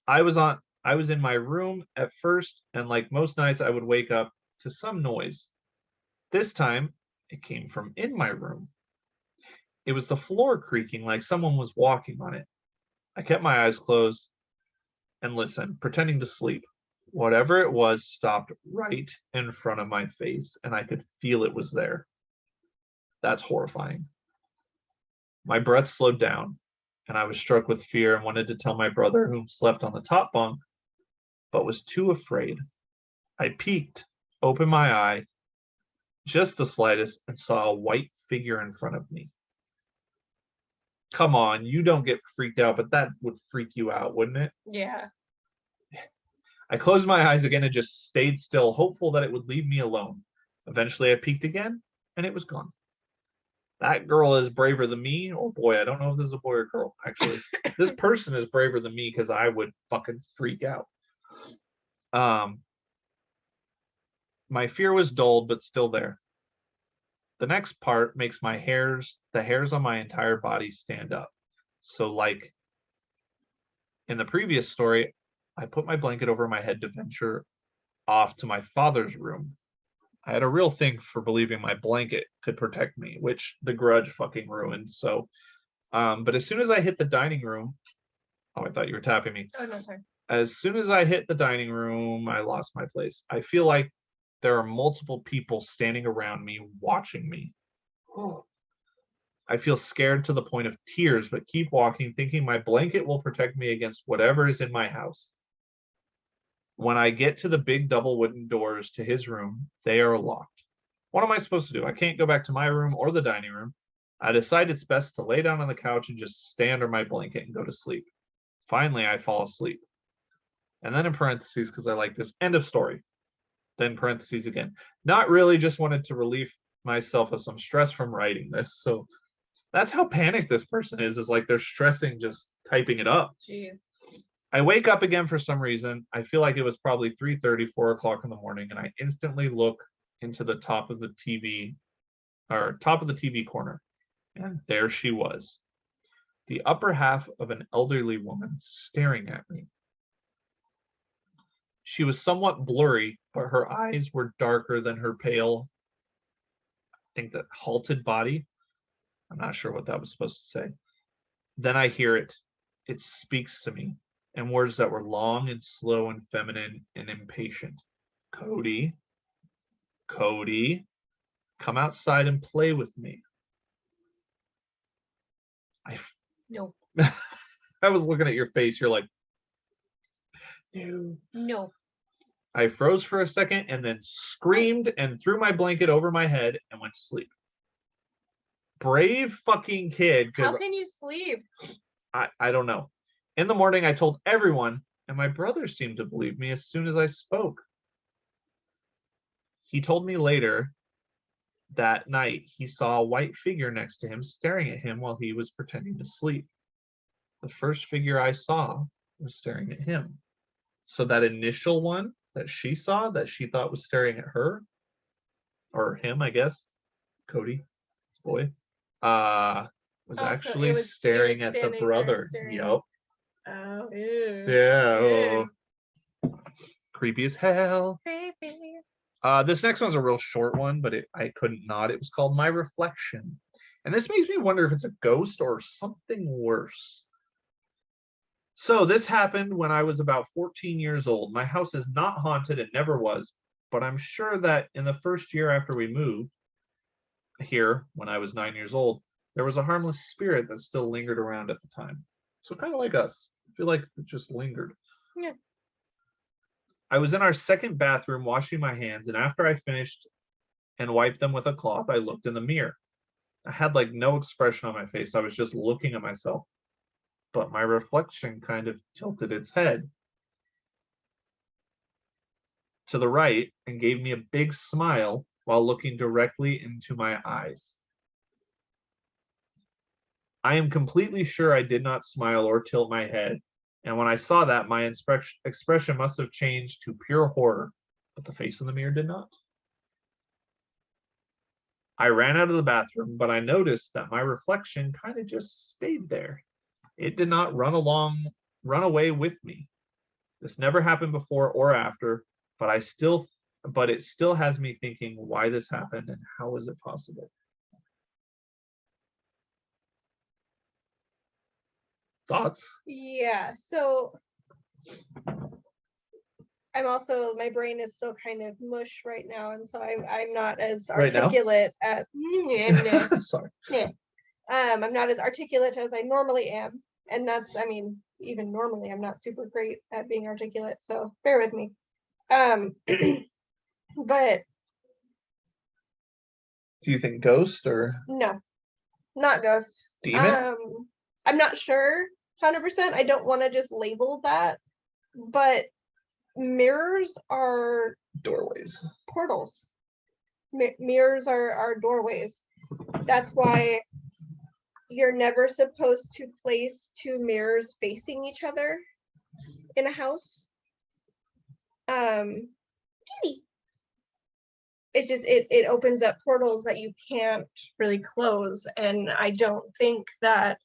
I was in my room at first, and like most nights, I would wake up to some noise. This time, it came from in my room. It was the floor creaking like someone was walking on it. I kept my eyes closed and listened, pretending to sleep. Whatever it was stopped right in front of my face, and I could feel it was there. That's horrifying. My breath slowed down, and I was struck with fear and wanted to tell my brother, who slept on the top bunk, but was too afraid. I peeked, opened my eye, just the slightest, and saw a white figure in front of me. Come on, you don't get freaked out, but that would freak you out, wouldn't it? Yeah. I closed my eyes again and just stayed still, hopeful that it would leave me alone. Eventually, I peeked again, and it was gone. That girl is braver than me. Oh boy, I don't know if this is a boy or girl, actually. This person is braver than me because I would fucking freak out. My fear was dulled, but still there. The next part makes the hairs on my entire body stand up. So like in the previous story, I put my blanket over my head to venture off to my father's room. I had a real thing for believing my blanket could protect me, which The Grudge fucking ruined. So, but as soon as I hit the dining room, oh, I thought you were tapping me. Oh, no, sorry. As soon as I hit the dining room, I lost my place. I feel like there are multiple people standing around me, watching me. I feel scared to the point of tears, but keep walking, thinking my blanket will protect me against whatever is in my house. When I get to the big double wooden doors to his room, they are locked. What am I supposed to do? I can't go back to my room or the dining room. I decide it's best to lay down on the couch and just stay under my blanket and go to sleep. Finally, I fall asleep. And then in parentheses, because I like this, end of story. Then parentheses again. Not really, just wanted to relieve myself of some stress from writing this. So that's how panicked this person is like they're stressing just typing it up. Jeez. I wake up again for some reason. I feel like it was probably 3:30, 4 o'clock in the morning, and I instantly look into the top of the TV corner. And there she was, the upper half of an elderly woman staring at me. She was somewhat blurry, but her eyes were darker than her pale, I think that halted body. I'm not sure what that was supposed to say. Then I hear it. It speaks to me in words that were long and slow and feminine and impatient. Cody, come outside and play with me. No. I was looking at your face. You're like, No. I froze for a second and then screamed and threw my blanket over my head and went to sleep. Brave fucking kid. How can you sleep? I don't know. In the morning, I told everyone, and my brother seemed to believe me as soon as I spoke. He told me later that night he saw a white figure next to him staring at him while he was pretending to sleep. The first figure I saw was staring at him. So that initial one that she saw that she thought was staring at her, or him, I guess, Cody, his boy, was actually staring at the brother. Yep. Oh, ew. Yeah. Ew. Oh. Creepy as hell. Creepy. This next one's a real short one, but I couldn't not. It was called My Reflection. And this makes me wonder if it's a ghost or something worse. So this happened when I was about 14 years old. My house is not haunted, it never was, but I'm sure that in the first year after we moved here, when I was 9 years old, there was a harmless spirit that still lingered around at the time. So kind of like us. I feel like it just lingered. Yeah. I was in our second bathroom washing my hands, and after I finished and wiped them with a cloth, I looked in the mirror. I had like no expression on my face. I was just looking at myself. But my reflection kind of tilted its head to the right and gave me a big smile while looking directly into my eyes. I am completely sure I did not smile or tilt my head, and when I saw that, my expression must have changed to pure horror, but the face in the mirror did not. I ran out of the bathroom, but I noticed that my reflection kind of just stayed there. It did not run away with me. This never happened before or after, but it still has me thinking why this happened and how is it possible? Thoughts? Yeah, so I'm also, my brain is still kind of mush right now, and so I'm not as articulate as Sorry. I'm not as articulate as I normally am. And that's, I mean, even normally I'm not super great at being articulate, so bear with me. But do you think ghost or no, not ghost. demon? I'm not sure 100%. I don't want to just label that, but mirrors are Doorways. portals. Mirrors are doorways. That's why you're never supposed to place two mirrors facing each other in a house. It's just it opens up portals that you can't really close, and I don't think that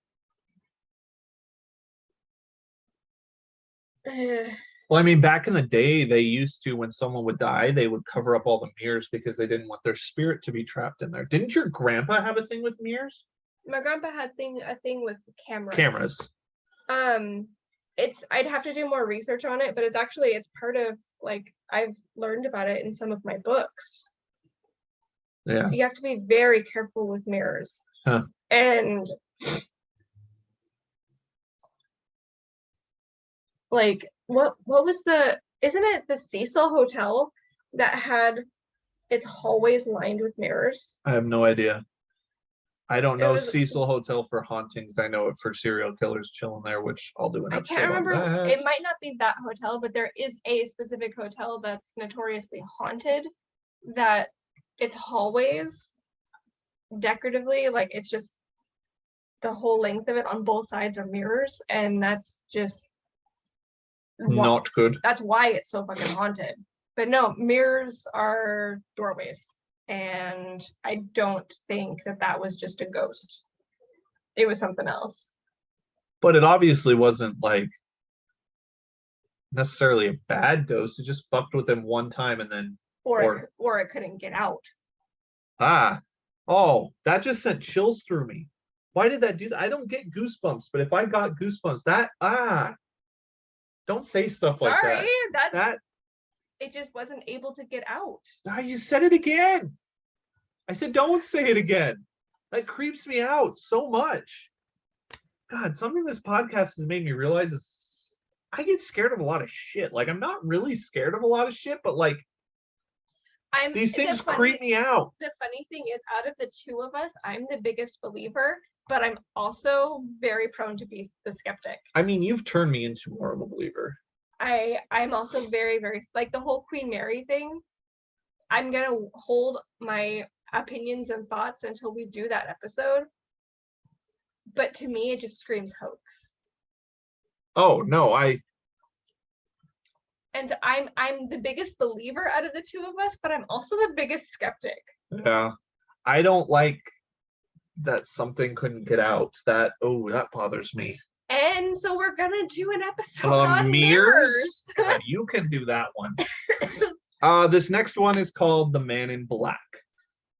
Well, I mean, back in the day, they used to, when someone would die, they would cover up all the mirrors because they didn't want their spirit to be trapped in there. Didn't your grandpa have a thing with mirrors? my grandpa had a thing with cameras. I'd have to do more research on it, but it's part of, like, I've learned about it in some of my books. Yeah. You have to be very careful with mirrors. Huh. And like, what was isn't it the Cecil Hotel that had its hallways lined with mirrors. I have no idea. I don't It know was- Cecil Hotel for hauntings. I know it for serial killers chilling there, which I'll do an I episode can't on remember. that. It might not be that hotel, but there is a specific hotel that's notoriously haunted. That its hallways, decoratively, like it's just the whole length of it on both sides are mirrors, and that's just Not good. that's why it's so fucking haunted. But no, mirrors are doorways, and I don't think that that was just a ghost. It was something else. But it obviously wasn't like necessarily a bad ghost. It just fucked with him one time and then Or it couldn't get out. oh, that just sent chills through me. Why did that do that? I don't get goosebumps, but if I got goosebumps, don't say stuff like Sorry, that. That it just wasn't able to get out. you said it again. I said don't say it again. That creeps me out so much. God, something this podcast has made me realize is I get scared of a lot of shit. Like I'm not really scared of a lot of shit, but like these things creep me out. The funny thing is, out of the two of us, I'm the biggest believer, but I'm also very prone to be the skeptic. I mean, you've turned me into more of a believer. I'm also very, very, like the whole Queen Mary thing. I'm gonna hold my opinions and thoughts until we do that episode. But to me, it just screams hoax. Oh no, And I'm the biggest believer out of the two of us, but I'm also the biggest skeptic. yeah, I don't like that something couldn't get out. That bothers me. And so we're gonna do an episode On on mirrors. God, you can do that one. This next one is called The Man in Black.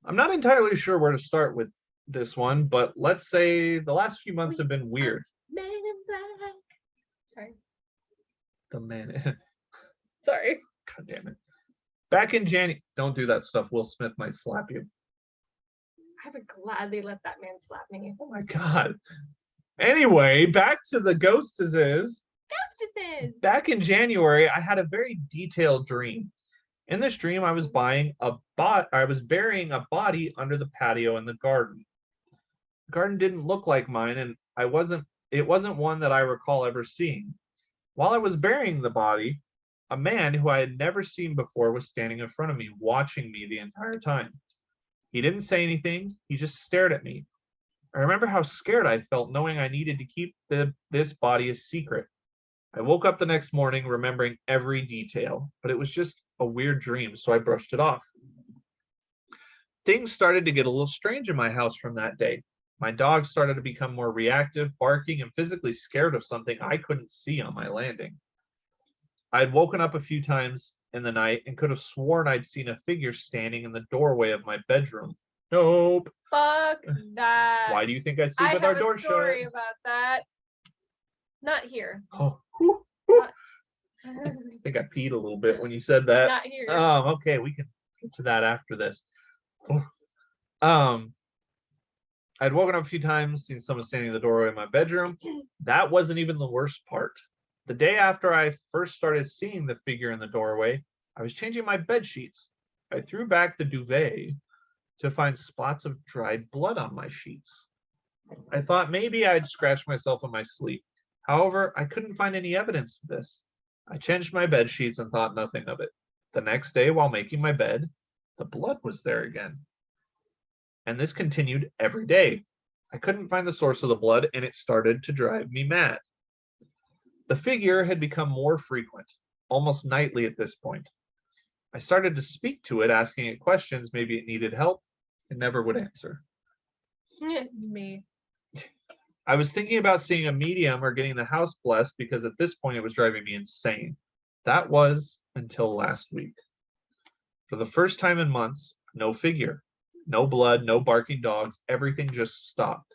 I'm not entirely sure where to start with this one, but let's say the last few months have been weird. Man in Black. Sorry. The man. Sorry. God damn it. Back in January, don't do that stuff. Will Smith might slap you. I would gladly let that man slap me. Oh my God. Anyway, back to the ghostesses. Ghostesses. Back in January, I had a very detailed dream. In this dream, I was burying a body under the patio in the garden. The garden didn't look like mine, and it wasn't one that I recall ever seeing. While I was burying the body, a man who I had never seen before was standing in front of me, watching me the entire time. He didn't say anything, he just stared at me. I remember how scared I felt knowing I needed to keep this body a secret. I woke up the next morning remembering every detail, but it was just a weird dream, so I brushed it off. Things started to get a little strange in my house from that day. My dog started to become more reactive, barking and physically scared of something I couldn't see on my landing. I had woken up a few times in the night and could have sworn I'd seen a figure standing in the doorway of my bedroom. Nope. Fuck that. Why do you think I sleep with our door shut? I have a story about that. Not here. Oh, Not, I think I peed a little bit when you said that. not here. Okay, we can get to that after this. I'd woken up a few times, seen someone standing in the doorway of my bedroom. That wasn't even the worst part. The day after I first started seeing the figure in the doorway, I was changing my bed sheets. I threw back the duvet to find spots of dried blood on my sheets. I thought maybe I'd scratched myself in my sleep. However, I couldn't find any evidence of this. I changed my bed sheets and thought nothing of it. The next day, while making my bed, the blood was there again. And this continued every day. I couldn't find the source of the blood, and it started to drive me mad. The figure had become more frequent, almost nightly at this point. I started to speak to it, asking it questions. Maybe it needed help. It never would answer. Me. I was thinking about seeing a medium or getting the house blessed because at this point it was driving me insane. That was until last week. For the first time in months, no figure, no blood, no barking dogs, everything just stopped.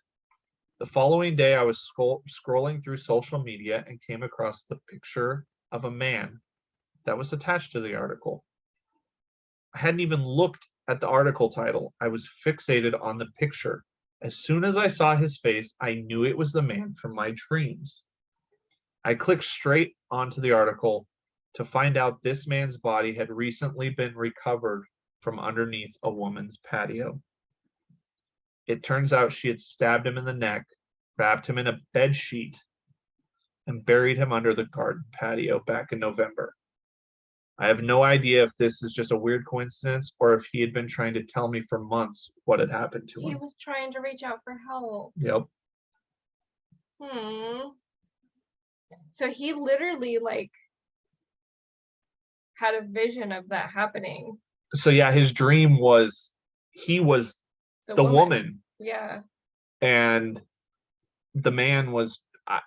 The following day, I was scrolling through social media and came across the picture of a man that was attached to the article. I hadn't even looked at the article title. I was fixated on the picture. As soon as I saw his face, I knew it was the man from my dreams. I clicked straight onto the article to find out this man's body had recently been recovered from underneath a woman's patio. It turns out she had stabbed him in the neck, wrapped him in a bed sheet, and buried him under the garden patio back in November. I have no idea if this is just a weird coincidence or if he had been trying to tell me for months what had happened to He him. was trying to reach out for help. Yep. So he literally like had a vision of that happening. So yeah, his dream was he was the woman, Yeah. and the man was.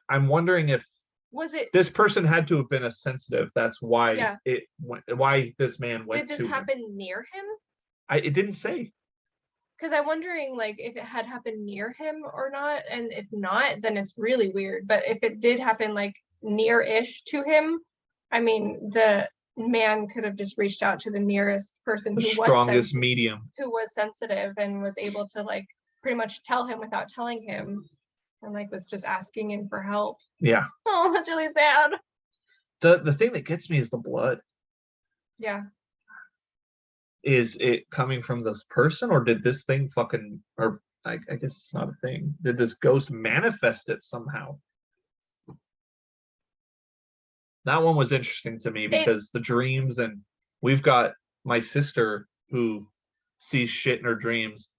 I'm wondering if Was it? this person had to have been a sensitive. That's why Yeah. why this man went Did to this him. happen near him? It didn't say. Because I'm wondering like if it had happened near him or not, and if not, then it's really weird. But if it did happen like near-ish to him, I mean, the man could have just reached out to the nearest person The who strongest medium. who was sensitive and was able to like pretty much tell him without telling him, and like was just asking him for help. Yeah. Oh, that's really sad. The thing that gets me is the blood. Yeah. Is it coming from this person, or did this thing fucking, or I guess it's not a thing. Did this ghost manifest it somehow? That one was interesting to me because the dreams, and we've got my sister who sees shit in her dreams.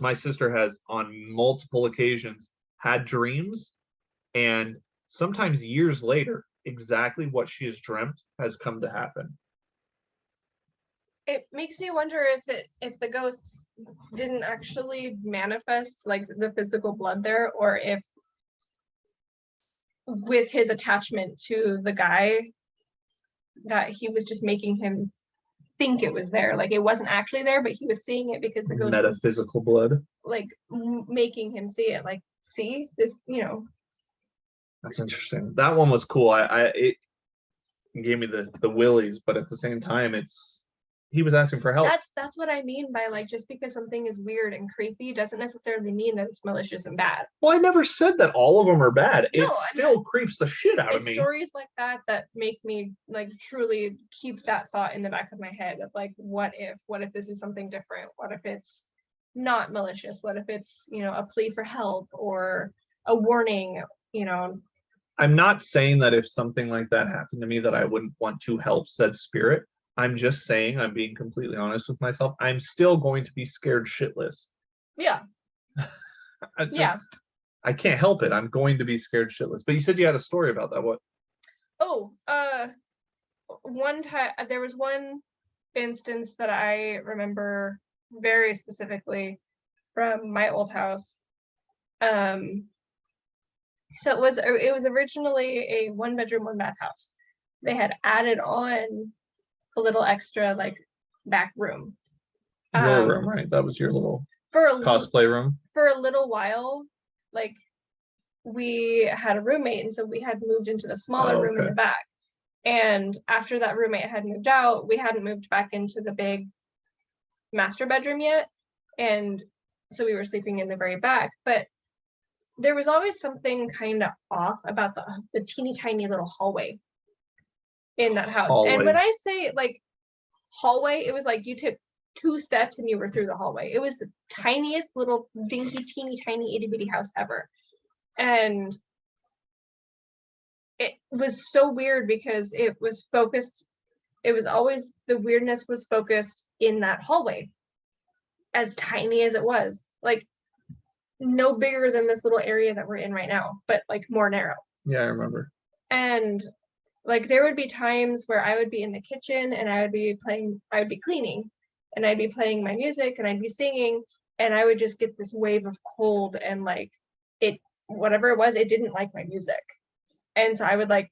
My sister has on multiple occasions had dreams, and sometimes years later, exactly what she has dreamt has come to happen. It makes me wonder if the ghost didn't actually manifest like the physical blood there, or if with his attachment to the guy that he was just making him think it was there. Like it wasn't actually there, but he was seeing it because the ghost was Metaphysical blood. like making him see it. Like, see this, That's interesting. That one was cool. It gave me the willies, but at the same time, he was asking for help. That's what I mean by like, just because something is weird and creepy doesn't necessarily mean that it's malicious and bad. Well, I never said that all of them are bad. No, It still creeps the shit out of It's me. stories like that make me like truly keep that thought in the back of my head of like, what if this is something different? What if it's not malicious? What if it's, a plea for help or a warning, I'm not saying that if something like that happened to me that I wouldn't want to help said spirit. I'm just saying, I'm being completely honest with myself. I'm still going to be scared shitless. Yeah. I can't help it. I'm going to be scared shitless. But you said you had a story about that. What? Oh, one time there was one instance that I remember very specifically from my old house. So it was originally a 1-bedroom, 1-bath house. They had added on a little extra like back room. Your room, right? That was your little cosplay room. For a little while, like we had a roommate, and so we had moved into the smaller room in the back. And after that roommate had moved out, we hadn't moved back into the big master bedroom yet. And so we were sleeping in the very back. But there was always something kind of off about the teeny tiny little hallway in that house. Always. And when I say like hallway, it was like you took 2 steps and you were through the hallway. It was the tiniest little dinky teeny tiny itty bitty house ever. And it was so weird because it was always the weirdness was focused in that hallway, as tiny as it was, like no bigger than this little area that we're in right now, but like more narrow. Yeah, I remember. And like there would be times where I would be in the kitchen and I would be cleaning, and I'd be playing my music and I'd be singing, and I would just get this wave of cold, and like whatever it was, it didn't like my music. And so I would like,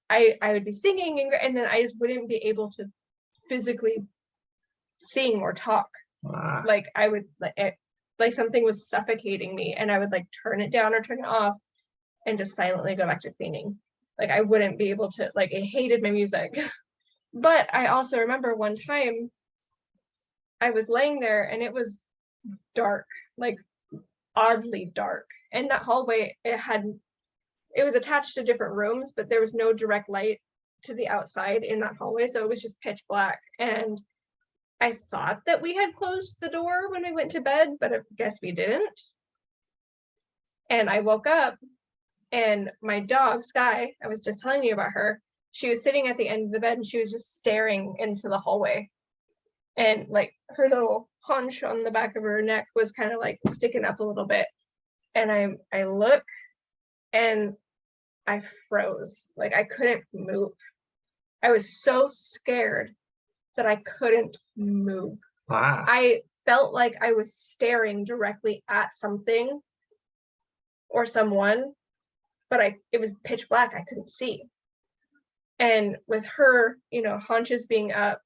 I would be singing and then I just wouldn't be able to physically sing or talk. Like I would like something was suffocating me, and I would like turn it down or turn it off and just silently go back to cleaning. Like I wouldn't be able to, like I hated my music. But I also remember one time I was laying there and it was dark, like oddly dark. And that hallway, it was attached to different rooms, but there was no direct light to the outside in that hallway. So it was just pitch black. And I thought that we had closed the door when we went to bed, but I guess we didn't. And I woke up and my dog, Sky, I was just telling you about her. She was sitting at the end of the bed and she was just staring into the hallway. And like her little haunch on the back of her neck was kind of like sticking up a little bit. And I look and I froze. Like I couldn't move. I was so scared that I couldn't move. Ah, I felt like I was staring directly at something or someone, but it was pitch black. I couldn't see. And with her, you know, haunches being up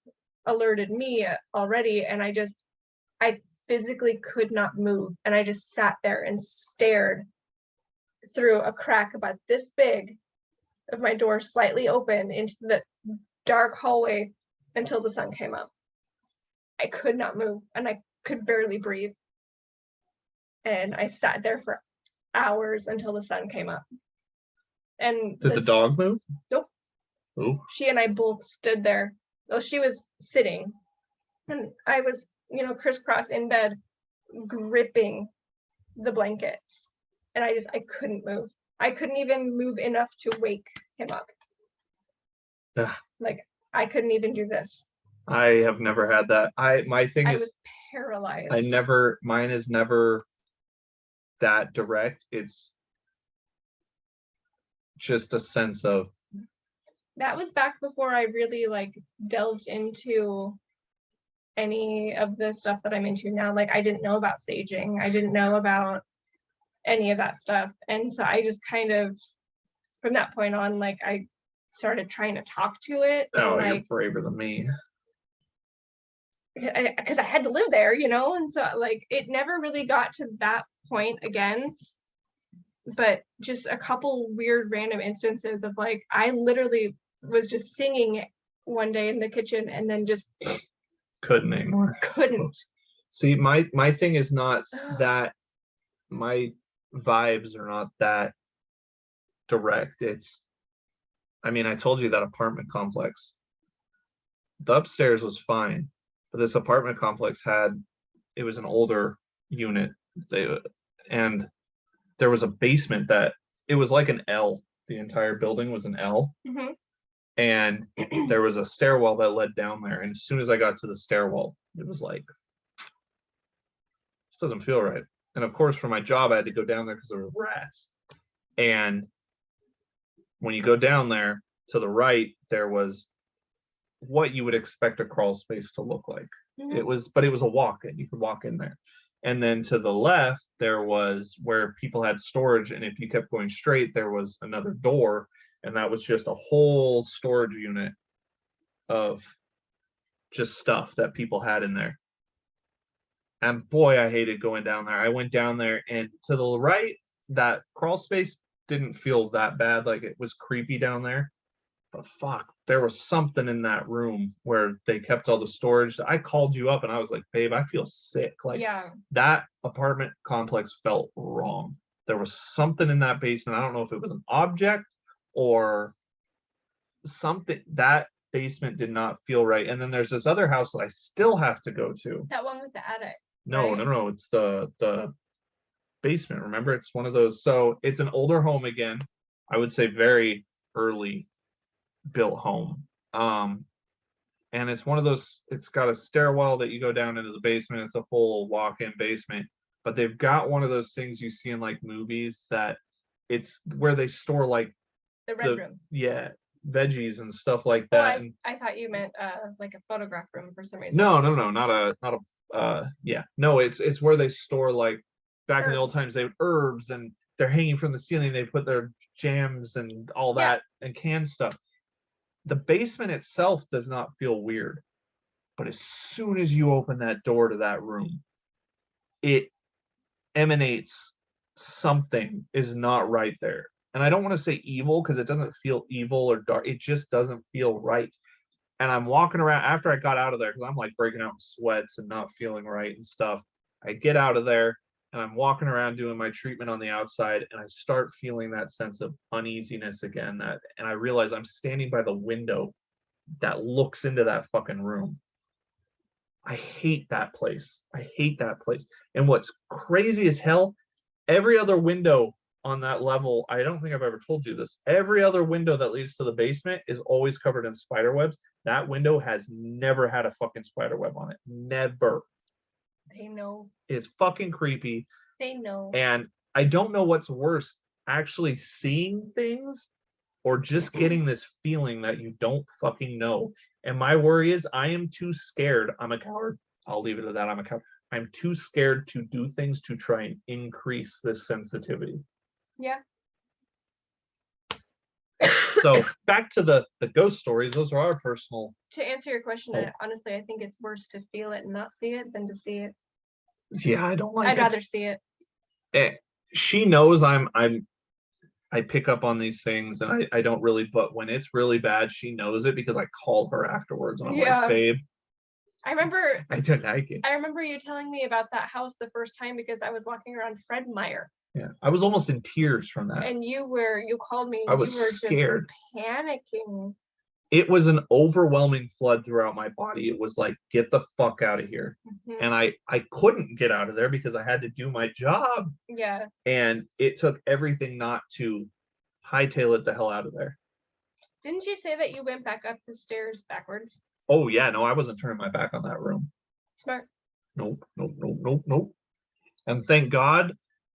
alerted me already, and I physically could not move, and I just sat there and stared through a crack about this big of my door slightly open into the dark hallway until the sun came up. I could not move and I could barely breathe. And I sat there for hours until the sun came up. And did the dog move? Nope. Oh, She and I both stood there. Well, she was sitting and I was, you know, crisscross in bed, gripping the blankets. And I couldn't move. I couldn't even move enough to wake him up. Ugh. Like I couldn't even do this. I have never had that. My thing I is, was paralyzed. mine is never that direct. It's just a sense of, That was back before I really like delved into any of the stuff that I'm into now. Like I didn't know about saging. I didn't know about any of that stuff. And so I just kind of, from that point on, like I started trying to talk to it. oh, and, you're like, braver than me. because I had to live there, you know, and so like it never really got to that point again. But just a couple weird random instances of like I literally was just singing one day in the kitchen and then just Couldn't anymore. couldn't. See, my thing is not that, my vibes are not that direct. It's, I mean, I told you that apartment complex. The upstairs was fine, but this apartment complex it was an older unit. And there was a basement that it was like an L. The entire building was an L. Mhm. And there was a stairwell that led down there. And as soon as I got to the stairwell, it was like, this doesn't feel right. And of course, for my job, I had to go down there because there were rats. And when you go down there to the right, there was what you would expect a crawl space to look like. Mhm. But it was a walk-in. You could walk in there. And then to the left, there was where people had storage. And if you kept going straight, there was another door. And that was just a whole storage unit of just stuff that people had in there. And boy, I hated going down there. I went down there, and to the right, that crawl space didn't feel that bad. Like it was creepy down there. But fuck, there was something in that room where they kept all the storage. I called you up and I was like, babe, I feel sick. Like Yeah. that apartment complex felt wrong. There was something in that basement. I don't know if it was an object or something. That basement did not feel right. And then there's this other house that I still have to go to. That one with the attic. No, right? no, it's the basement. Remember, it's one of those. So it's an older home again. I would say very early built home. And it's one of those, it's got a stairwell that you go down into the basement. It's a full walk-in basement, but they've got one of those things you see in like movies that it's where they store like The red room. yeah, veggies and stuff like Oh, that. And I thought you meant like a photograph room for some reason. no, not a yeah, no, it's where they store like back in the old Herbs. times, they would herbs and they're hanging from the ceiling. They put their jams and all Yeah. that and canned stuff. The basement itself does not feel weird, but as soon as you open that door to that room, it emanates something is not right there. And I don't want to say evil because it doesn't feel evil or dark. It just doesn't feel right. And I'm walking around after I got out of there because I'm like breaking out in sweats and not feeling right and stuff. I get out of there and I'm walking around doing my treatment on the outside and I start feeling that sense of uneasiness again. And I realize I'm standing by the window that looks into that fucking room. I hate that place. I hate that place. And what's crazy as hell, every other window on that level, I don't think I've ever told you this. Every other window that leads to the basement is always covered in spider webs. That window has never had a fucking spider web on it. Never. They know. It's fucking creepy. They know. And I don't know what's worse, actually seeing things or just getting this feeling that you don't fucking know. And my worry is I am too scared. I'm a coward. I'll leave it at that. I'm a coward. I'm too scared to do things to try and increase this sensitivity. Yeah. So back to the ghost stories. Those are our personal. To answer your question, honestly, I think it's worse to feel it and not see it than to see it. Yeah, I don't like I'd it. rather see it. She knows I pick up on these things and I don't really, but when it's really bad, she knows it because I call her afterwards and I'm like, babe, I remember I don't like it. I remember you telling me about that house the first time because I was walking around Fred Meyer. Yeah, I was almost in tears from that. And you called me. I was you were scared. Just panicking. It was an overwhelming flood throughout my body. It was like, get the fuck out of here. Mm-hmm. And I couldn't get out of there because I had to do my job. Yeah. And it took everything not to hightail it the hell out of there. Didn't you say that you went back up the stairs backwards? Oh yeah, no, I wasn't turning my back on that room. Smart. Nope. And thank God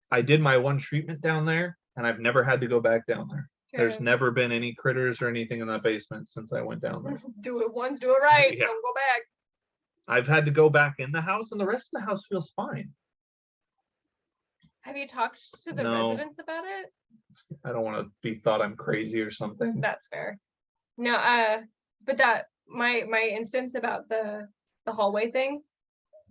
I did my one treatment down there and I've never had to go back down there. Good. There's never been any critters or anything in that basement since I went down there. Do it once, do it right. Yeah. Don't go back. I've had to go back in the house and the rest of the house feels fine. Have you talked to the residents about it? I don't want to be thought I'm crazy or something. That's fair. No, but that my instance about the hallway thing,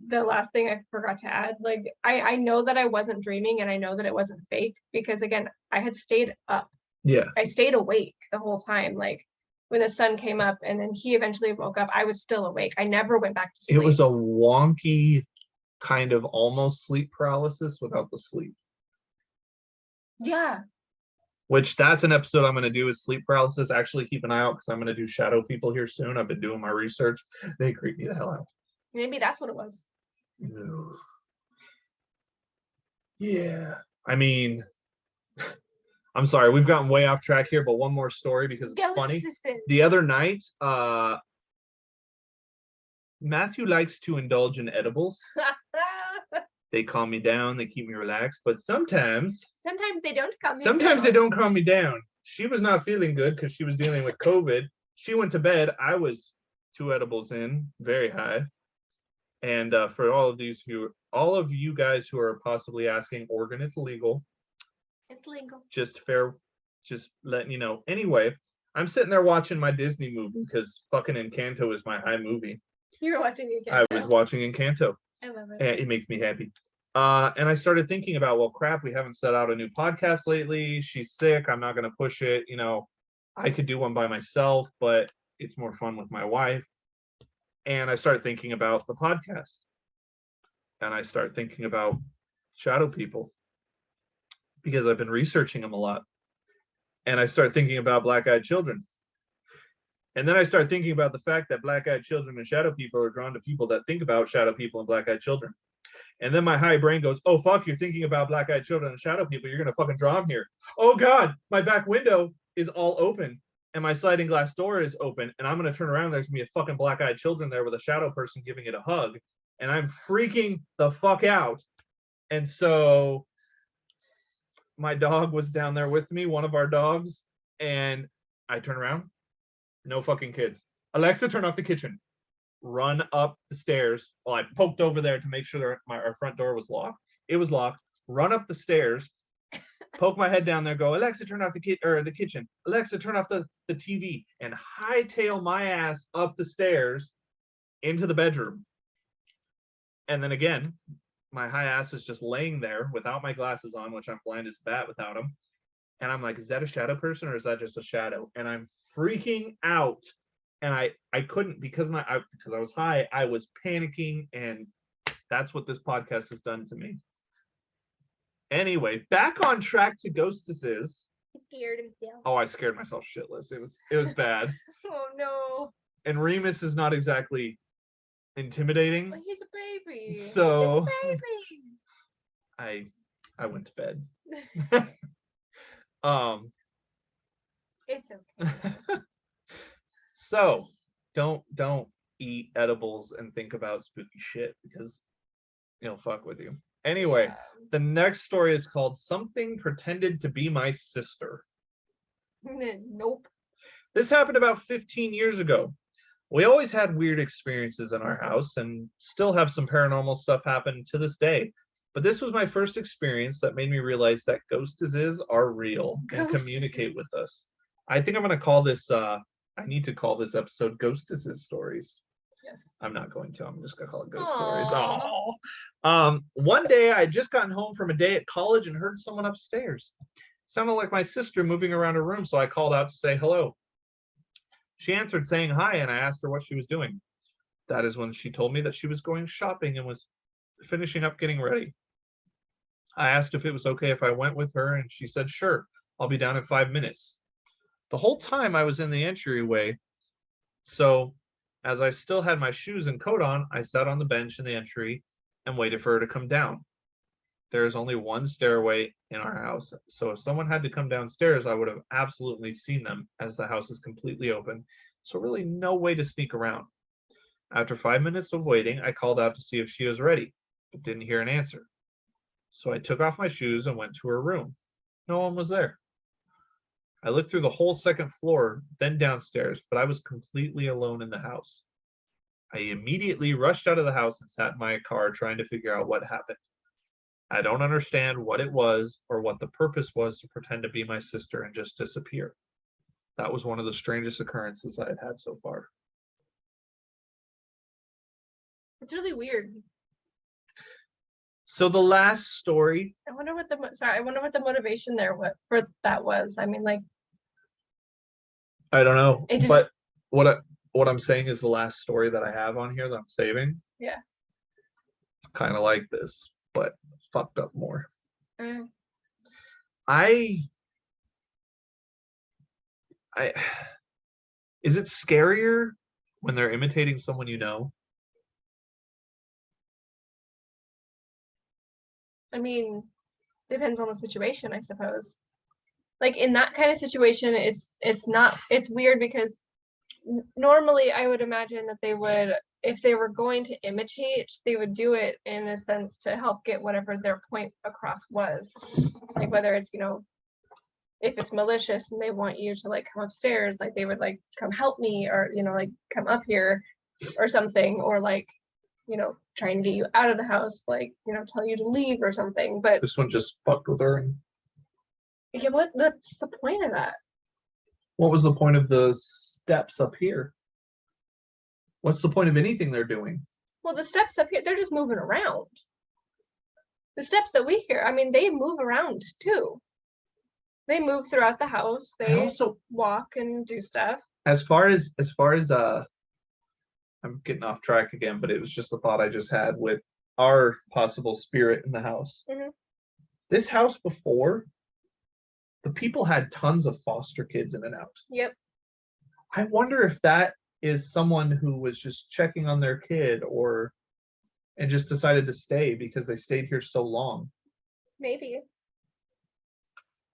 the last thing I forgot to add, like I know that I wasn't dreaming and I know that it wasn't fake because again, I had stayed up. Yeah. I stayed awake the whole time. Like when the sun came up and then he eventually woke up, I was still awake. I never went back to sleep. It was a wonky kind of almost sleep paralysis without the sleep. Yeah. Which that's an episode I'm going to do is sleep paralysis. Actually, keep an eye out because I'm going to do shadow people here soon. I've been doing my research. They creep me the hell out. Maybe that's what it was. Yeah. I mean, I'm sorry, we've gotten way off track here, but one more story because it's funny. The other night, Matthew likes to indulge in edibles. They calm me down, they keep me relaxed, but sometimes they don't calm me down. They don't calm me down. She was not feeling good because she was dealing with COVID. She went to bed. I was 2 edibles in, very high. And for all of you guys who are possibly asking, Oregon, it's legal. It's legal. Just letting you know. Anyway, I'm sitting there watching my Disney movie because fucking Encanto is my high movie. You were watching Encanto. I was watching Encanto. I love it. And it makes me happy. And I started thinking about, well, crap, we haven't set out a new podcast lately. She's sick. I'm not going to push it. You know, I could do one by myself, but it's more fun with my wife. And I started thinking about the podcast. And I started thinking about shadow people because I've been researching them a lot. And I started thinking about black-eyed children. And then I started thinking about the fact that black-eyed children and shadow people are drawn to people that think about shadow people and black-eyed children. And then my high brain goes, oh, fuck, you're thinking about black-eyed children and shadow people. You're going to fucking draw them here. Oh, God, my back window is all open. And my sliding glass door is open. And I'm going to turn around. There's going to be a fucking black-eyed children there with a shadow person giving it a hug. And I'm freaking the fuck out. And so my dog was down there with me, one of our dogs. And I turn around. No fucking kids. Alexa, turn off the kitchen. Run up the stairs. Well, I poked over there to make sure our front door was locked. It was locked. Run up the stairs. Poke my head down there. Go, Alexa, turn off the kitchen. Alexa, turn off the TV. And hightail my ass up the stairs into the bedroom. And then again, my high ass is just laying there without my glasses on, which I'm blind as a bat without them. And I'm like, is that a shadow person or is that just a shadow? And I'm freaking out. And I couldn't because I was high, I was panicking, and that's what this podcast has done to me. Anyway, back on track to ghostesses. He scared himself. Oh, I scared myself shitless. It was bad. Oh no. And Remus is not exactly intimidating. Well, he's a baby. So He's a baby. I went to bed. It's okay. So don't eat edibles and think about spooky shit because it'll fuck with you. Anyway, the next story is called Something Pretended to Be My Sister. Nope. This happened about 15 years ago. We always had weird experiences in our house and still have some paranormal stuff happen to this day. But this was my first experience that made me realize that ghostesses are real and communicate with us. I think I'm going to call this, I need to call this episode Ghostesses Stories. Yes. I'm not going to. I'm just going to call it Ghost Aww. Stories. Oh. One day I had just gotten home from a day at college and heard someone upstairs. Sounded like my sister moving around her room, so I called out to say hello. She answered saying hi, and I asked her what she was doing. That is when she told me that she was going shopping and was finishing up getting ready. I asked if it was okay if I went with her, and she said, sure, I'll be down in 5 minutes. The whole time I was in the entryway, so as I still had my shoes and coat on, I sat on the bench in the entry and waited for her to come down. There is only one stairway in our house, so if someone had to come downstairs, I would have absolutely seen them as the house is completely open, so really no way to sneak around. After 5 minutes of waiting, I called out to see if she was ready, but didn't hear an answer. So I took off my shoes and went to her room. No one was there. I looked through the whole second floor, then downstairs, but I was completely alone in the house. I immediately rushed out of the house and sat in my car trying to figure out what happened. I don't understand what it was or what the purpose was to pretend to be my sister and just disappear. That was one of the strangest occurrences I had had so far. It's really weird. So the last story. I wonder what the motivation there for that was. I mean, like, I don't know, It just- but what I'm saying is the last story that I have on here that I'm saving. Yeah. It's kind of like this, but fucked up more. mm, Is it scarier when they're imitating someone you know? I mean, depends on the situation, I suppose. Like in that kind of situation, it's weird because normally I would imagine that they would, if they were going to imitate, they would do it in a sense to help get whatever their point across was. Like whether it's, if it's malicious and they want you to like come upstairs, like they would like come help me or, like come up here or something, or like, trying to get you out of the house, like, tell you to leave or something. But This one just fucked with her. And yeah, what's the point of that? what was the point of the steps up here? What's the point of anything they're doing? Well, the steps up here, they're just moving around. The steps that we hear, I mean, they move around too. They move throughout the house. They also walk and do stuff. as far as I'm getting off track again, but it was just a thought I just had with our possible spirit in the house. Mhm. This house before, the people had tons of foster kids in and out. Yep. I wonder if that is someone who was just checking on their kid and just decided to stay because they stayed here so long. Maybe.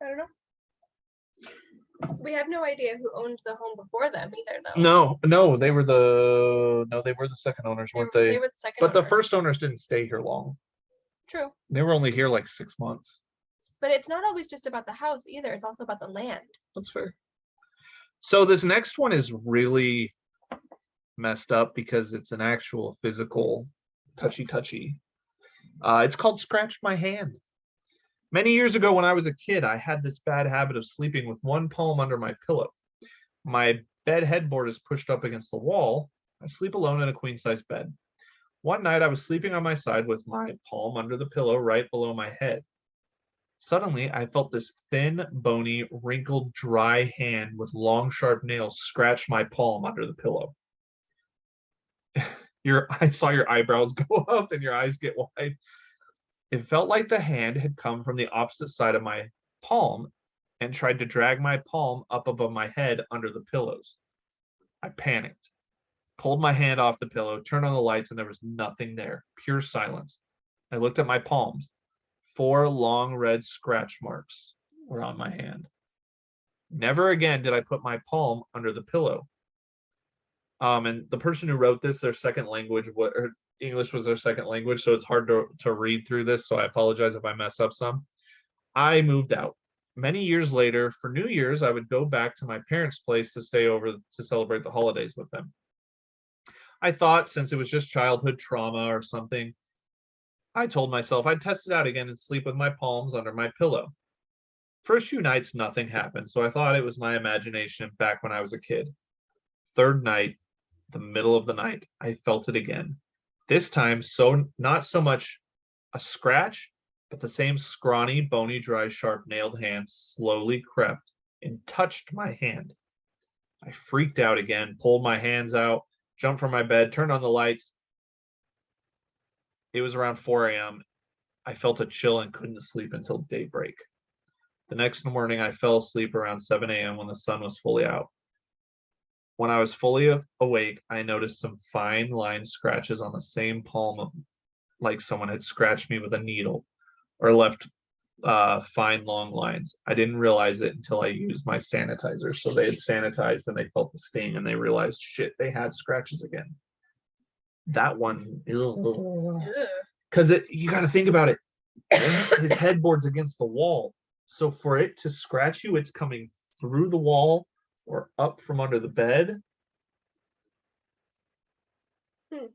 I don't know. We have no idea who owned the home before them either, though. No, they were the second owners, weren't they? They were the second But the owners. first owners didn't stay here long. True. They were only here like 6 months. But it's not always just about the house either. It's also about the land. That's fair. So this next one is really messed up because it's an actual physical touchy. It's called Scratch My Hand. Many years ago when I was a kid, I had this bad habit of sleeping with one palm under my pillow. My bed headboard is pushed up against the wall. I sleep alone in a queen-size bed. One night I was sleeping on my side with my palm under the pillow right below my head. Suddenly, I felt this thin, bony, wrinkled, dry hand with long, sharp nails scratch my palm under the pillow. I saw your eyebrows go up and your eyes get wide. It felt like the hand had come from the opposite side of my palm and tried to drag my palm up above my head under the pillows. I panicked, pulled my hand off the pillow, turned on the lights, and there was nothing there. Pure silence. I looked at my palms. 4 long red scratch marks were on my hand. Never again did I put my palm under the pillow. And the person who wrote this, their second language, or English was their second language, so it's hard to read through this, so I apologize if I mess up some. I moved out. Many years later, for New Year's, I would go back to my parents' place to stay over to celebrate the holidays with them. I thought since it was just childhood trauma or something, I told myself I'd test it out again and sleep with my palms under my pillow. First few nights, nothing happened, so I thought it was my imagination back when I was a kid. Third night, the middle of the night, I felt it again. This time, not so much a scratch, but the same scrawny, bony, dry, sharp-nailed hand slowly crept and touched my hand. I freaked out again, pulled my hands out, jumped from my bed, turned on the lights. It was around 4 a.m. I felt a chill and couldn't sleep until daybreak. The next morning, I fell asleep around 7 a.m. when the sun was fully out. When I was fully awake, I noticed some fine line scratches on the same palm, like someone had scratched me with a needle or left fine long lines. I didn't realize it until I used my sanitizer. So they had sanitized and they felt the sting and they realized, shit, they had scratches again. That one, because you got to think about it. His headboard's against the wall. So for it to scratch you, it's coming through the wall or up from under the bed.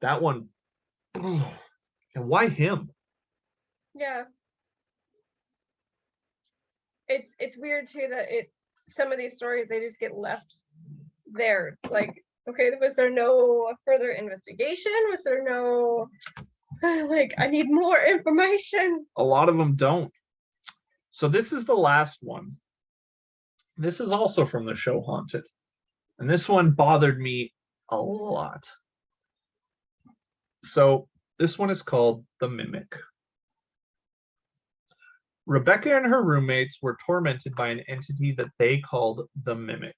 That one, and why him? Yeah. It's weird too that some of these stories, they just get left there. It's like, okay, was there no further investigation? Was there no like, I need more information? A lot of them don't. So this is the last one. This is also from the show Haunted. And this one bothered me a lot. So this one is called The Mimic. Rebecca and her roommates were tormented by an entity that they called the Mimic.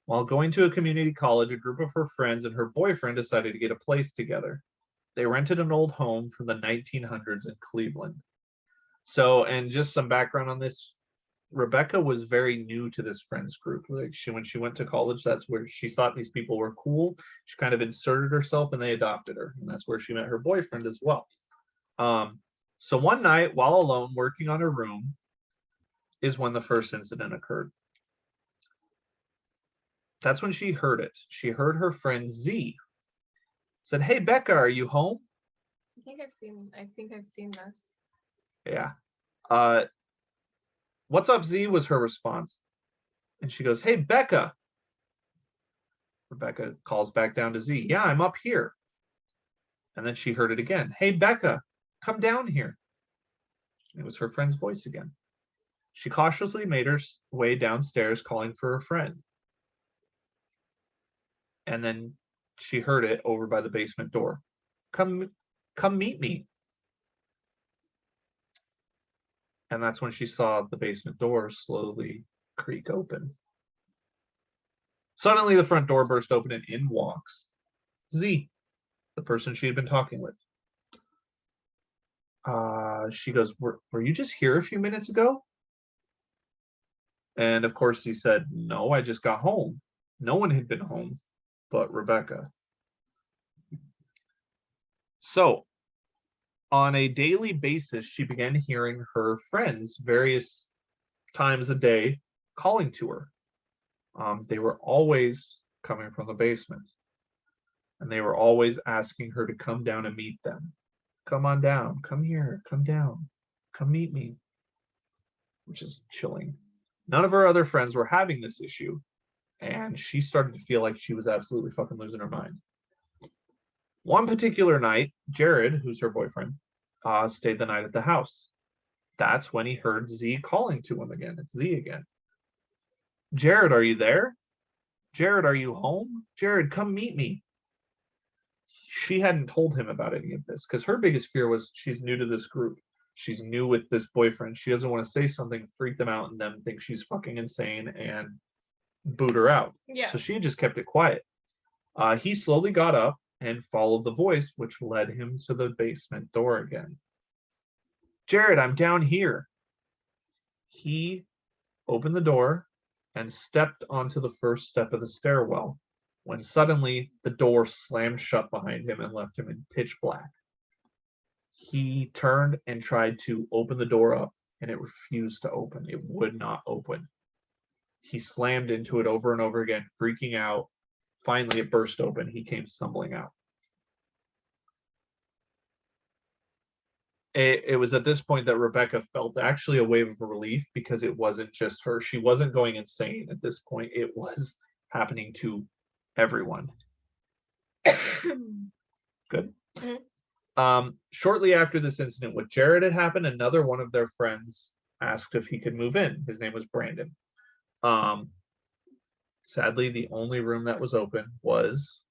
While going to a community college, a group of her friends and her boyfriend decided to get a place together. They rented an old home from the 1900s in Cleveland. So, and just some background on this, Rebecca was very new to this friends group. Like when she went to college, that's where she thought these people were cool. She kind of inserted herself and they adopted her. And that's where she met her boyfriend as well. So one night, while alone working on her room, is when the first incident occurred. That's when she heard it. She heard her friend Z said, "Hey, Becca, are you home?" I think I've seen this. Yeah. "What's up, Z?" was her response. And she goes, "Hey, Becca." Rebecca calls back down to Z. "Yeah, I'm up here." And then she heard it again. "Hey, Becca, come down here." It was her friend's voice again. She cautiously made her way downstairs, calling for her friend. And then she heard it over by the basement door. Come meet me." And that's when she saw the basement door slowly creak open. Suddenly, the front door burst open and in walks Z, the person she had been talking with. She goes, were you just here a few minutes ago?" And of course, he said, "No, I just got home." No one had been home but Rebecca. So, on a daily basis, she began hearing her friends various times a day calling to her. They were always coming from the basement. And they were always asking her to come down and meet them. "Come on down, come here, come down, come meet me." Which is chilling. None of her other friends were having this issue. And she started to feel like she was absolutely fucking losing her mind. One particular night, Jared, who's her boyfriend, stayed the night at the house. That's when he heard Z calling to him again. It's Z again. "Jared, are you there? Jared, are you home? Jared, come meet me." She hadn't told him about any of this because her biggest fear was she's new to this group. She's new with this boyfriend. She doesn't want to say something, freak them out, and them think she's fucking insane and boot her out. Yeah. So she just kept it quiet. He slowly got up and followed the voice, which led him to the basement door again. Jared, I'm down here. He opened the door and stepped onto the first step of the stairwell when suddenly the door slammed shut behind him and left him in pitch black. He turned and tried to open the door up, and it refused to open. It would not open. He slammed into it over and over again, freaking out. Finally, it burst open. He came stumbling out. It was at this point that Rebecca felt actually a wave of relief, because it wasn't just her. She wasn't going insane at this point. It was happening to everyone. Good. Shortly after this incident with Jared had happened, another one of their friends asked if he could move in. His name was Brandon. Sadly, the only room that was open was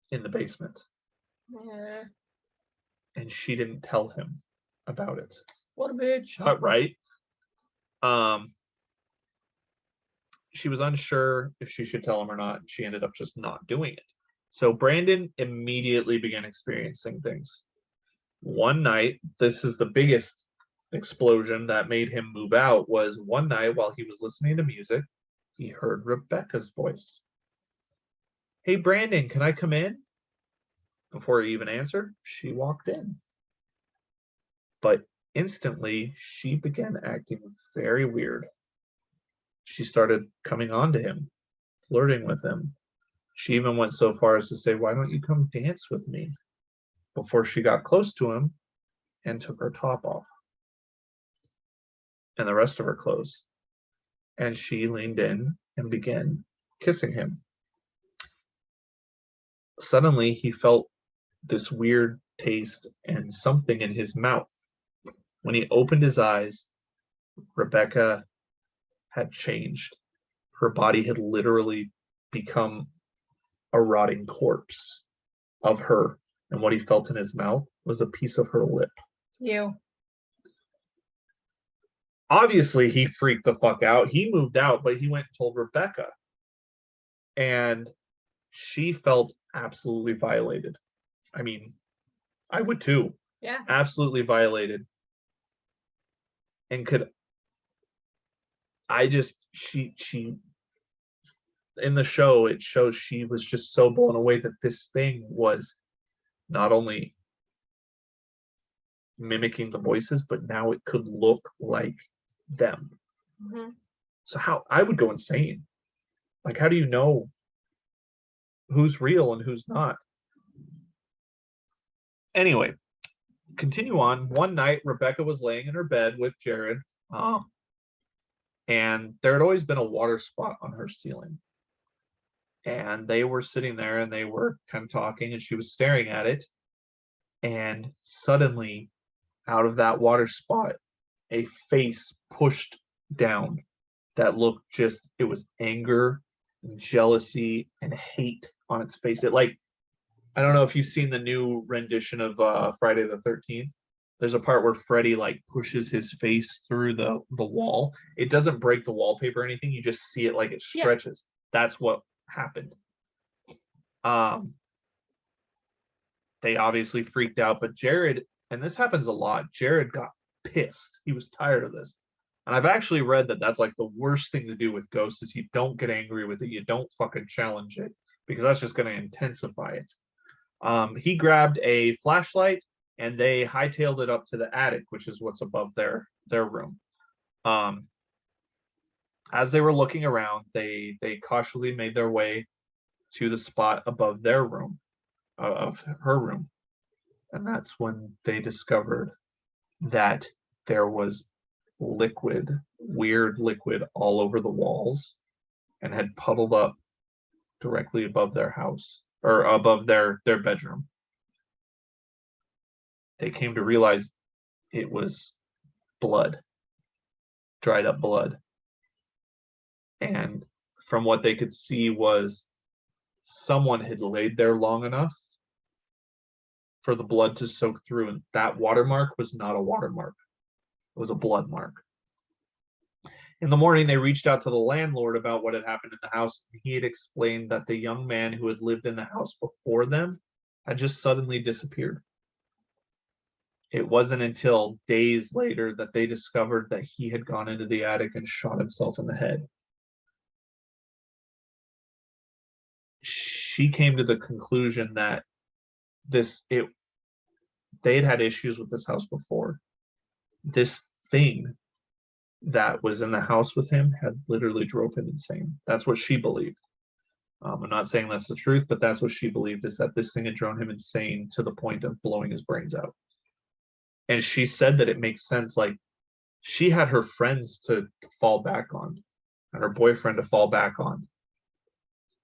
in the basement. Yeah. And she didn't tell him about it. What a bitch. Right? She was unsure if she should tell him or not. She ended up just not doing it. So Brandon immediately began experiencing things. One night, this is the biggest explosion that made him move out, was one night while he was listening to music, he heard Rebecca's voice. Hey, Brandon, can I come in? Before he even answered, she walked in. But instantly, she began acting very weird. She started coming on to him, flirting with him. She even went so far as to say, why don't you come dance with me? Before she got close to him and took her top off and the rest of her clothes. And she leaned in and began kissing him. Suddenly, he felt this weird taste and something in his mouth. When he opened his eyes, Rebecca had changed. Her body had literally become a rotting corpse of her, and what he felt in his mouth was a piece of her lip. You. Obviously, he freaked the fuck out. He moved out, but he went and told Rebecca. And she felt absolutely violated. I mean, I would too. Yeah. Absolutely violated. And she in the show, it shows she was just so blown away that this thing was not only mimicking the voices, but now it could look like them. Mm-hmm. So how I would go insane. Like, how do you know who's real and who's not? Anyway, continue on. One night, Rebecca was laying in her bed with Jared, and there had always been a water spot on her ceiling. And they were sitting there and they were kind of talking, and she was staring at it. And suddenly, out of that water spot, a face pushed down that looked just, it was anger, and jealousy, and hate on its face. It, like, I don't know if you've seen the new rendition of Friday the 13th. There's a part where Freddy like pushes his face through the wall. It doesn't break the wallpaper or anything. You just see it like it stretches. Yeah. That's what happened. They obviously freaked out, but Jared, and this happens a lot, Jared got pissed. He was tired of this. And I've actually read that that's like the worst thing to do with ghosts is you don't get angry with it. You don't fucking challenge it, because that's just going to intensify it. He grabbed a flashlight and they hightailed it up to the attic, which is what's above their room. As they were looking around, they cautiously made their way to the spot above their room, of her room. And that's when they discovered that there was liquid, weird liquid all over the walls, and had puddled up directly above their house, or above their bedroom. They came to realize it was blood, dried up blood. And from what they could see was someone had laid there long enough for the blood to soak through, and that watermark was not a watermark. It was a blood mark. In the morning, they reached out to the landlord about what had happened in the house. He had explained that the young man who had lived in the house before them had just suddenly disappeared. It wasn't until days later that they discovered that he had gone into the attic and shot himself in the head. She came to the conclusion that they had had issues with this house before. This thing that was in the house with him had literally drove him insane. That's what she believed. I'm not saying that's the truth, but that's what she believed, is that this thing had driven him insane to the point of blowing his brains out. And she said that it makes sense. Like, she had her friends to fall back on and her boyfriend to fall back on.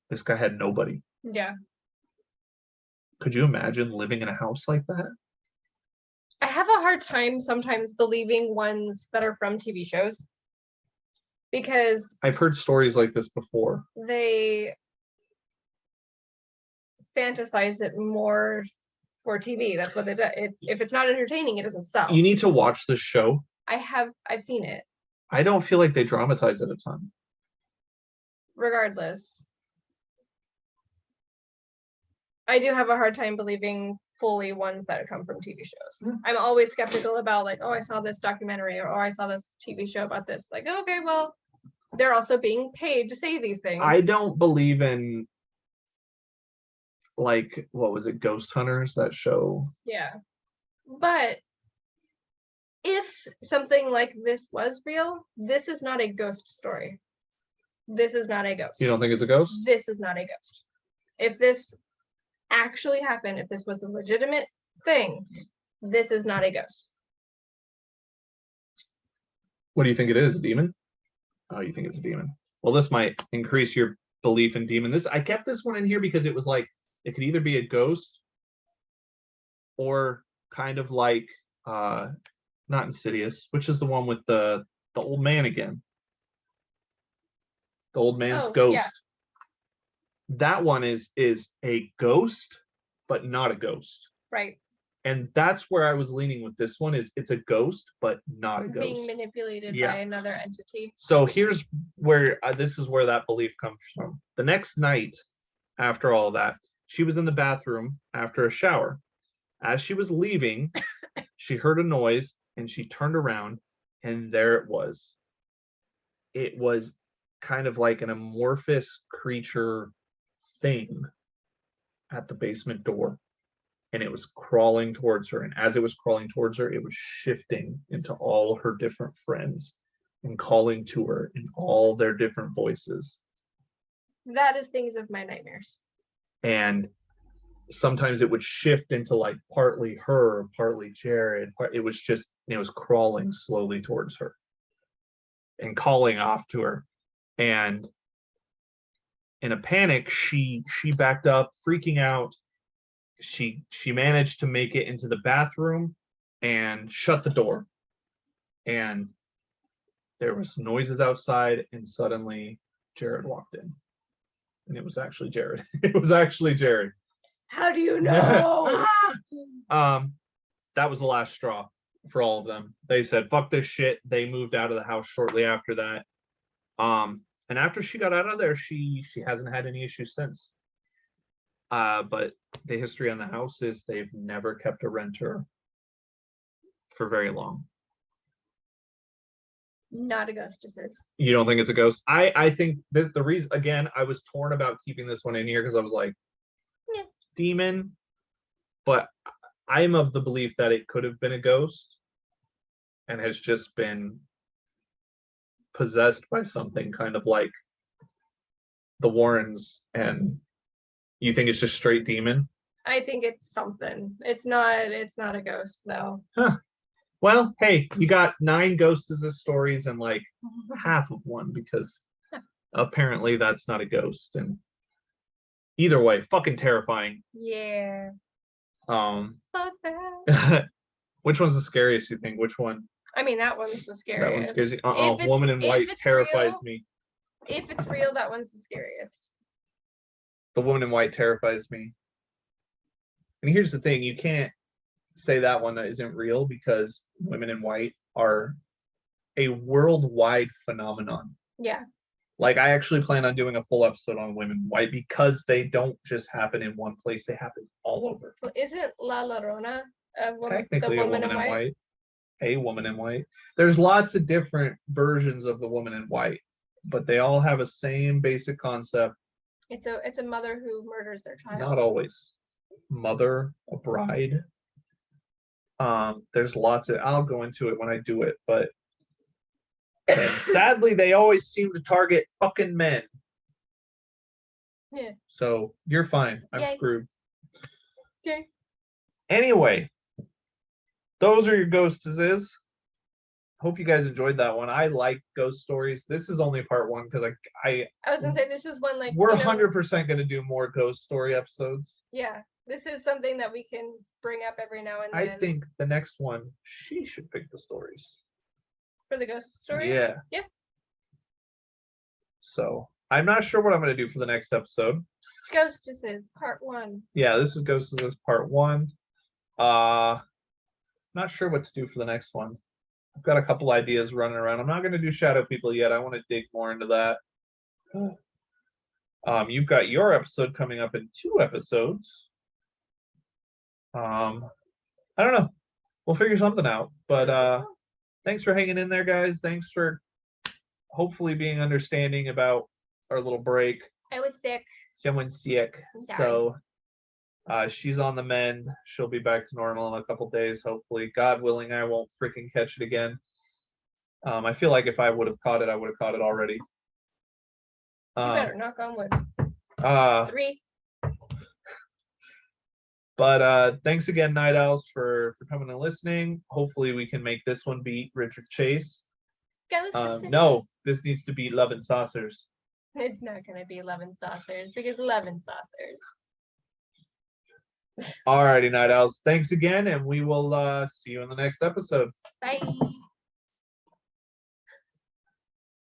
This guy had nobody. Yeah. Could you imagine living in a house like that? I have a hard time sometimes believing ones that are from TV shows because I've heard stories like this before. they fantasize it more for TV. That's what they do. If it's not entertaining, it doesn't sell. You need to watch this show. I've seen it. I don't feel like they dramatize it a ton. Regardless, I do have a hard time believing fully ones that come from TV shows. I'm always skeptical about, like, oh, I saw this documentary, or oh, I saw this TV show about this. Like, okay, well, they're also being paid to say these things. I don't believe in, like, what was it, Ghost Hunters, that show? Yeah. But if something like this was real, this is not a ghost story. This is not a ghost. You don't think it's a ghost? This is not a ghost. If this actually happened, if this was a legitimate thing, this is not a ghost. What do you think it is? A demon? Oh, you think it's a demon. Well, this might increase your belief in demon. I kept this one in here because it was like, it could either be a ghost or kind of like not Insidious, which is the one with the old man again. The old man's ghost. Yeah. That one is a ghost, but not a ghost. Right. And that's where I was leaning with this one, is it's a ghost, but not a ghost. Being manipulated Yeah. by another entity. So here's where this is where that belief comes from. The next night, after all of that, she was in the bathroom after a shower. As she was leaving, she heard a noise and she turned around, and there it was. It was kind of like an amorphous creature thing at the basement door, and it was crawling towards her. And as it was crawling towards her, it was shifting into all her different friends and calling to her in all their different voices. That is things of my nightmares. And sometimes it would shift into like partly her, partly Jared. It was crawling slowly towards her and calling off to her. And in a panic, she backed up, freaking out. She managed to make it into the bathroom and shut the door. And there was noises outside, and suddenly Jared walked in. And it was actually Jared. It was actually Jared. How do you know? That was the last straw for all of them. They said, fuck this shit. They moved out of the house shortly after that. And after she got out of there, she hasn't had any issues since. But the history on the house is they've never kept a renter for very long. Not a ghost, it says. You don't think it's a ghost? I think that the reason, again, I was torn about keeping this one in here because I was like, Yeah. Demon, but I'm of the belief that it could have been a ghost and has just been possessed by something, kind of like the Warrens. And you think it's just straight demon? I think it's something. It's not a ghost though. Huh. Well, hey, you got 9 ghosts stories and like half of one, because apparently that's not a ghost. And either way, fucking terrifying. Yeah. Fuck that. Which one's the scariest, you think? Which one? I mean, that one's the That one scariest. scares you? Woman in White terrifies me. If it's real, that one's the scariest. The Woman in White terrifies me. And here's the thing, you can't say that one that isn't real, because Women in White are a worldwide phenomenon. Yeah. Like I actually plan on doing a full episode on women in white because they don't just happen in one place, they happen all over. Well, isn't La Llorona a woman, the Technically a woman woman in in white? white. A woman in white. There's lots of different versions of the woman in white, but they all have a same basic concept. It's a mother who murders their child. Not always. Mother, a bride. There's lots of, I'll go into it when I do it, but and sadly they always seem to target fucking men. Yeah. So you're fine. I'm Yay. screwed. Okay. Anyway, those are your ghosts. Hope you guys enjoyed that one. I like ghost stories. This is only part one because I was gonna say this is one like we're you know, 100% gonna do more ghost story episodes. yeah. This is something that we can bring up every now and then. I think the next one she should pick the stories. For the ghost stories. Yeah. Yeah. So I'm not sure what I'm gonna do for the next episode. Ghostesses, part 1. Yeah, this is Ghostesses part 1. Not sure what to do for the next one. I've got a couple ideas running around. I'm not gonna do shadow people yet. I want to dig more into that. You've got your episode coming up in 2 episodes. I don't know. We'll figure something out. But thanks for hanging in there, guys. Thanks for hopefully being understanding about our little break. I was sick. Someone's sick. Sorry. So she's on the mend. She'll be back to normal in a couple days, hopefully. God willing, I won't freaking catch it again. I feel like if I would have caught it, I would have caught it already. You better knock on wood. 3. But thanks again, Night Owls, for coming and listening. Hopefully we can make this one beat Richard Chase. Ghostesses. No, this needs to be Love and Saucers. It's not gonna be 11 saucers because 11 saucers. Alrighty, Night Owls. Thanks again, and we will see you in the next episode. Bye.